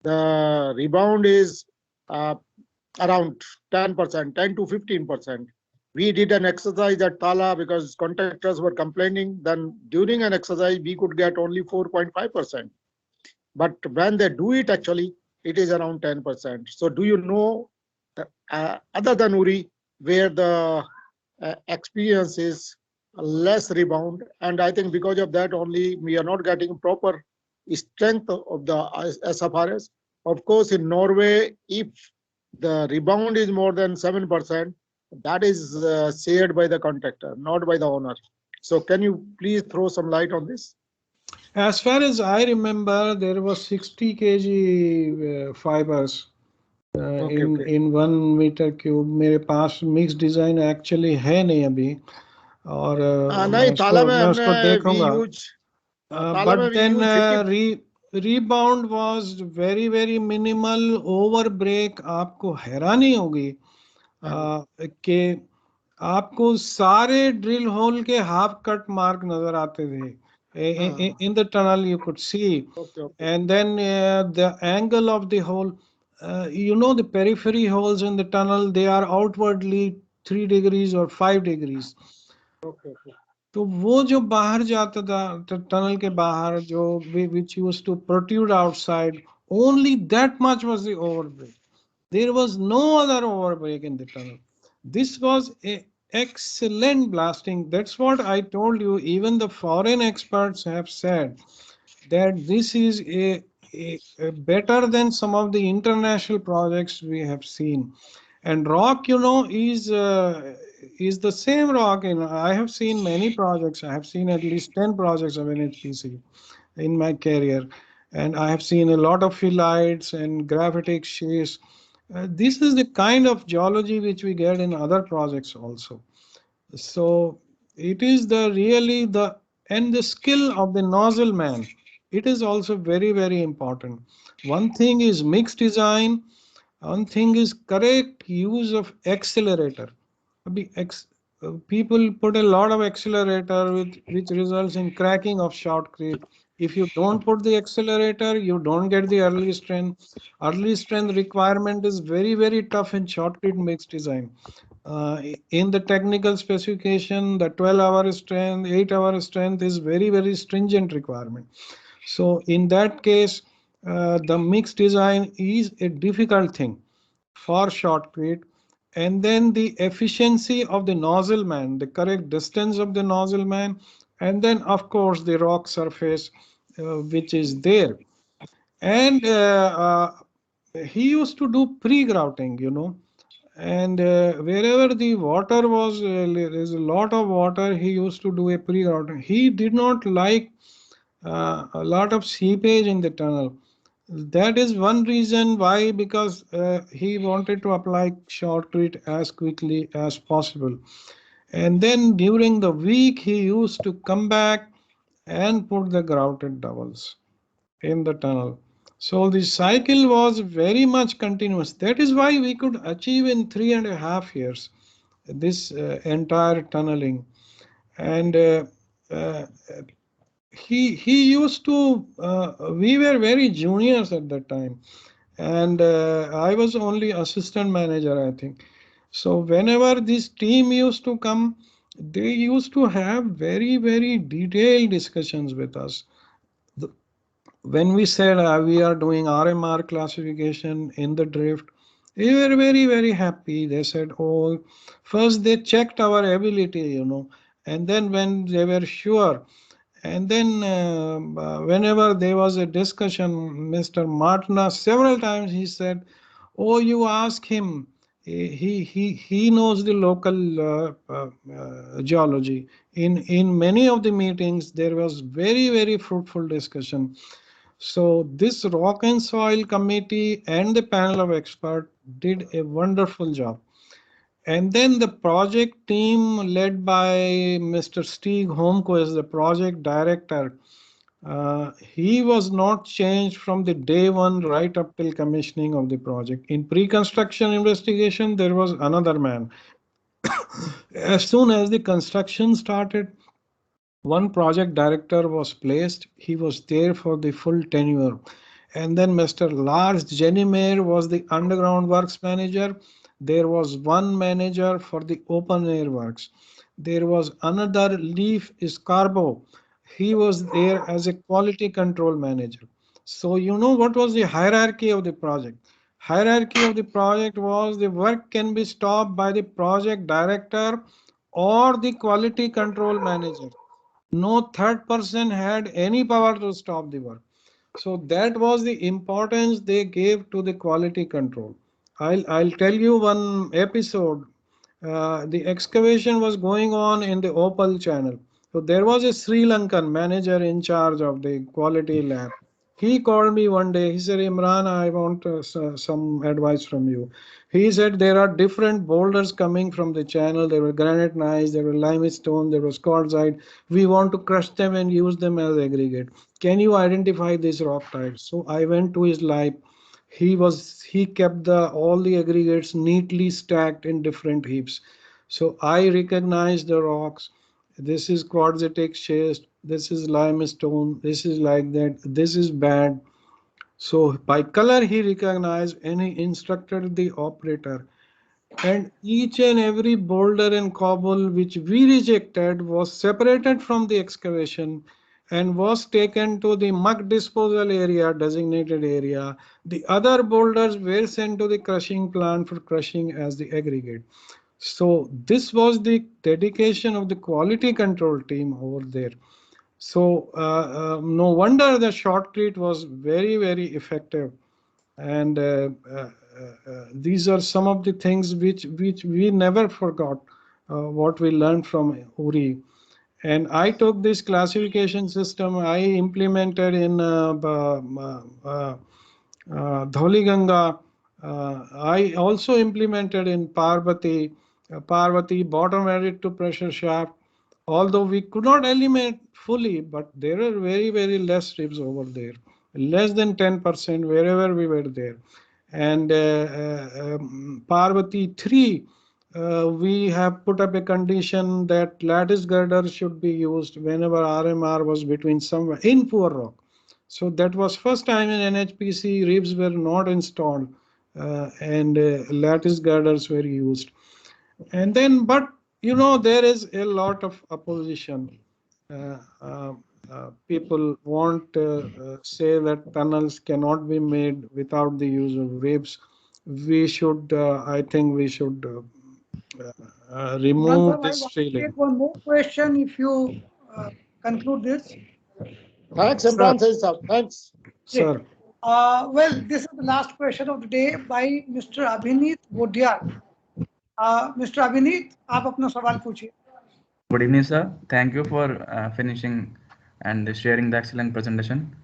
the rebound is around 10%, 10 to 15%. We did an exercise at Tala because contractors were complaining. Then during an exercise, we could get only 4.5%. But when they do it, actually, it is around 10%. So do you know, other than Uri, where the experience is less rebound? And I think because of that only, we are not getting proper strength of the SFRs. Of course, in Norway, if the rebound is more than 7%, that is shared by the contractor, not by the owner. So can you please throw some light on this? As far as I remember, there was 60 kg fibers in 1 meter cube. मेरे पास mixed design actually है नहीं अभी, और मैं उसको देखूंगा. But then rebound was very, very minimal. Overbreak आपको हैरानी होगी कि आपको सारे ड्रिल होल के हाफ कट मार्क नजर आते थे. In the tunnel you could see. And then the angle of the hole, the periphery holes in the tunnel, they are outwardly 3 degrees or 5 degrees. तो वो जो बाहर जाता था टनल के बाहर, जो which used to protrude outside, only that much was the overbreak. There was no other overbreak in the tunnel. This was a excellent blasting. That's what I told you. Even the foreign experts have said that this is a better than some of the international projects we have seen. And rock, is the same rock. I have seen many projects. I have seen at least 10 projects of NHPC in my career. And I have seen a lot of phyllites and graphitic schist. This is the kind of geology which we get in other projects also. So it is the skill of the nozzle man. It is also very, very important. One thing is mixed design. One thing is correct use of accelerator. People put a lot of accelerator which results in cracking of shotcrete. If you don't put the accelerator, you don't get the early strength. Early strength requirement is very, very tough in shotcrete mixed design. In the technical specification, the 12-hour strength, 8-hour strength is very, very stringent requirement. So in that case, the mixed design is a difficult thing for shotcrete. And then the efficiency of the nozzle man, the correct distance of the nozzle man, and then of course the rock surface which is there. And he used to do pre-grouting, And wherever the water was, there is a lot of water, he used to do a pre-grouting. He did not like a lot of seepage in the tunnel. That is one reason why, because he wanted to apply shotcrete as quickly as possible. And then during the week, he used to come back and put the grouted doubles in the tunnel. So the cycle was very much continuous. That is why we could achieve in 3.5 years this entire tunneling. And uh, he used to, we were very juniors at that time. And I was only assistant manager, I think. So whenever this team used to come, they used to have very, very detailed discussions with us. When we said we are doing RMR classification in the drift, we were very, very happy. They said, oh, first they checked our ability, and then when they were sure, and then whenever there was a discussion, Mr. Martina, several times he said, oh, you ask him. He knows the local geology. In many of the meetings, there was very, very fruitful discussion. So this rock and soil committee and the panel of experts did a wonderful job. And then the project team led by Mr. Stig Homko as the project director, he was not changed from the day one right up till commissioning of the project. In pre-construction investigation, there was another man. As soon as the construction started, one project director was placed. He was there for the full tenure. And then Mr. Lars Jenimer was the underground works manager. There was one manager for the open air works. There was another Leaf Scarbo. He was there as a quality control manager. So you know what was the hierarchy of the project? Hierarchy of the project was the work can be stopped by the project director or the quality control manager. No third person had any power to stop the work. So that was the importance they gave to the quality control. I'll tell you one episode. The excavation was going on in the Opal channel. So there was a Sri Lankan manager in charge of the quality lab. He called me one day. He said, Imran, I want some advice from you. He said there are different boulders coming from the channel. There were granite gneiss, there were limestone, there was quartzite. We want to crush them and use them as aggregate. Can you identify these rock types? So I went to his lab. He kept all the aggregates neatly stacked in different heaps. So I recognized the rocks. This is quartzitic schist. This is limestone. This is like that. This is bad. So by color he recognized and he instructed the operator. And each and every boulder and cobble which we rejected was separated from the excavation and was taken to the muck disposal area, designated area. The other boulders were sent to the crushing plant for crushing as the aggregate. So this was the dedication of the quality control team over there. So no wonder the shotcrete was very, very effective. And these are some of the things which we never forgot what we learned from Uri. And I took this classification system I implemented in Dhauliganga. I also implemented in Parvati. Parvati bottom added to pressure shaft. Although we could not eliminate fully, but there are very, very less ribs over there, less than 10% wherever we were there. And Parvati 3, we have put up a condition that lattice girder should be used whenever RMR was between somewhere in poor rock. So that was first time in NHPC, ribs were not installed and lattice girders were used. And then, but there is a lot of opposition. People want to say that tunnels cannot be made without the use of ribs. We should, I think we should remove this feeling. Take one more question if you conclude this. Thanks, Imran Sayeed sir. Thanks. Sir. Well, this is the last question of the day by Mr. Abhinit Vodiyar. Mr. Abhineet, आप अपना सवाल पूछिए. Good evening, sir. Thank you for finishing and sharing the excellent presentation.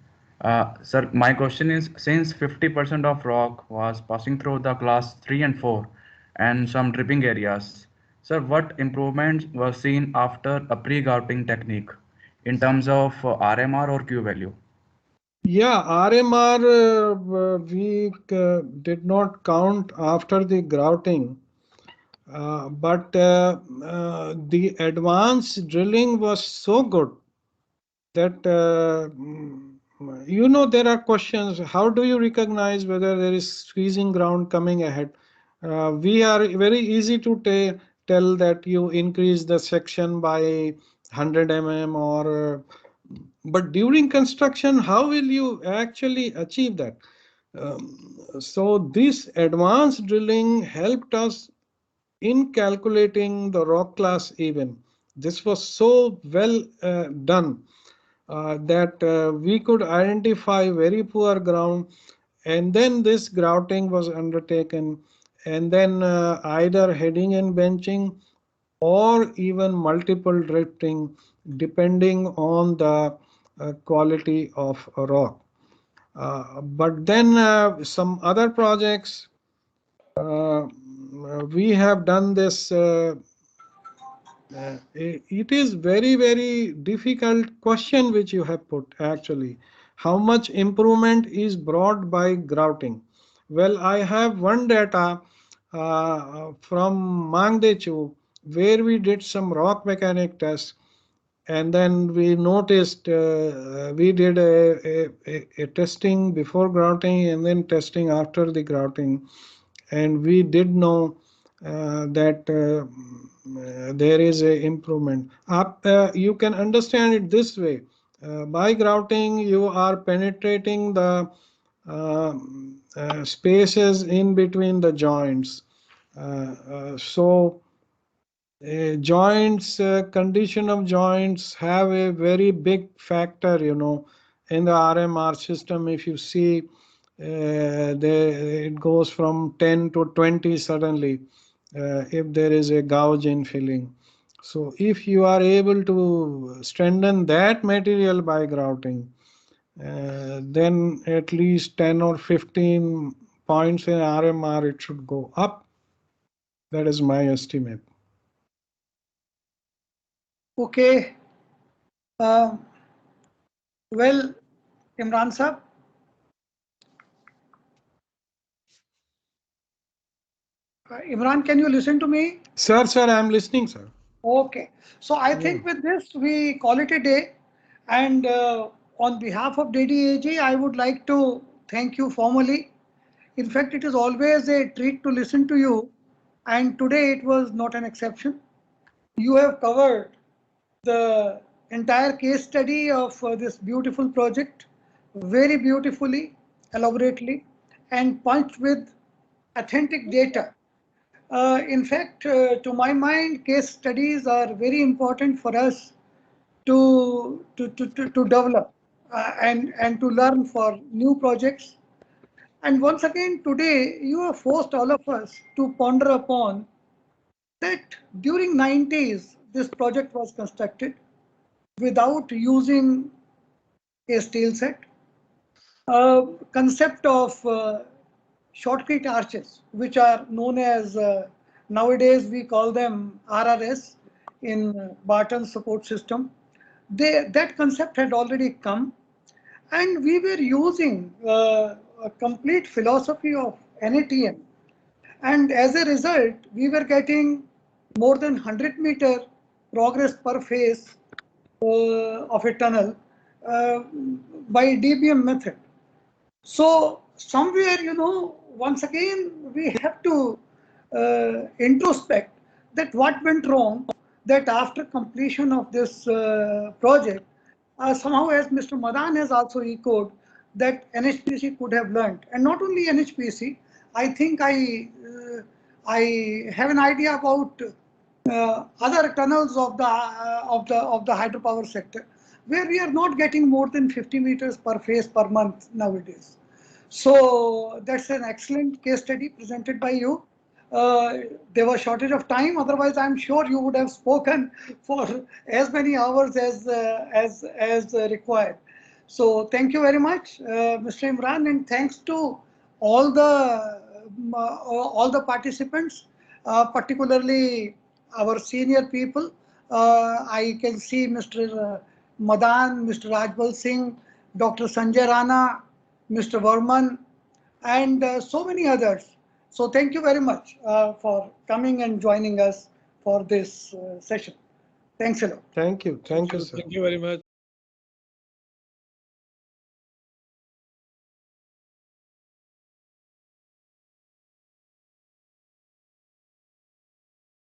Sir, my question is, since 50% of rock was passing through the class 3 and 4 and some dripping areas, sir, what improvements were seen after a pre-grouting technique in terms of RMR or Q value? Yeah, RMR we did not count after the grouting, but the advanced drilling was so good that there are questions. How do you recognize whether there is squeezing ground coming ahead? We are very easy to tell that you increase the section by 100 mm or but during construction, how will you actually achieve that? So this advanced drilling helped us in calculating the rock class even. This was so well done that we could identify very poor ground, and then this grouting was undertaken, and then either heading and benching or even multiple drifting depending on the quality of a rock. But then some other projects we have done this. It is very difficult question which you have put actually. How much improvement is brought by grouting? Well, I have one data from Mangdechu where we did some rock mechanic tests, and then we noticed we did a testing before grouting and then testing after the grouting, and we did know that there is a improvement. You can understand it this way. By grouting, you are penetrating the spaces in between the joints. So joints, condition of joints have a very big factor, in the RMR system. If you see, it goes from 10 to 20 suddenly if there is a gouge in filling. So if you are able to strengthen that material by grouting, then at least 10 or 15 points in RMR it should go up. That is my estimate. Okay. Well, Imran sir. Imran, can you listen to me? Sir, I am listening, sir. Okay. So I think with this, we call it a day. And on behalf of DDAG, I would like to thank you formally. In fact, it is always a treat to listen to you. And today it was not an exception. You have covered the entire case study of this beautiful project very beautifully, elaborately, and punched with authentic data. In fact, to my mind, case studies are very important for us to develop and to learn for new projects. And once again, today, you have forced all of us to ponder upon that during 90s, this project was constructed without using a steel set. Concept of shortcut arches, which are known as nowadays we call them RRS in Barton support system. That concept had already come, and we were using a complete philosophy of NATM, and as a result, we were getting more than 100-meter progress per phase of a tunnel by DBM method. So somewhere, once again, we have to introspect that what went wrong, that after completion of this project, somehow as Mr. Madan has also echoed, that NHPC could have learned. And not only NHPC, I think I have an idea about other tunnels of the hydropower sector, where we are not getting more than 50 meters per phase per month nowadays. So that's an excellent case study presented by you. there was shortage of time. Otherwise, I'm sure you would have spoken for as many hours as required. So thank you very much, Mr. Imran, and thanks to all the participants, particularly our senior people. I can see Mr. Madan, Mr. Rajbal Singh, Dr. Sanjay Rana, Mr. Varman, and so many others. So thank you very much for coming and joining us for this session. Thanks a lot. Thank you. Thank you, sir. Thank you very much.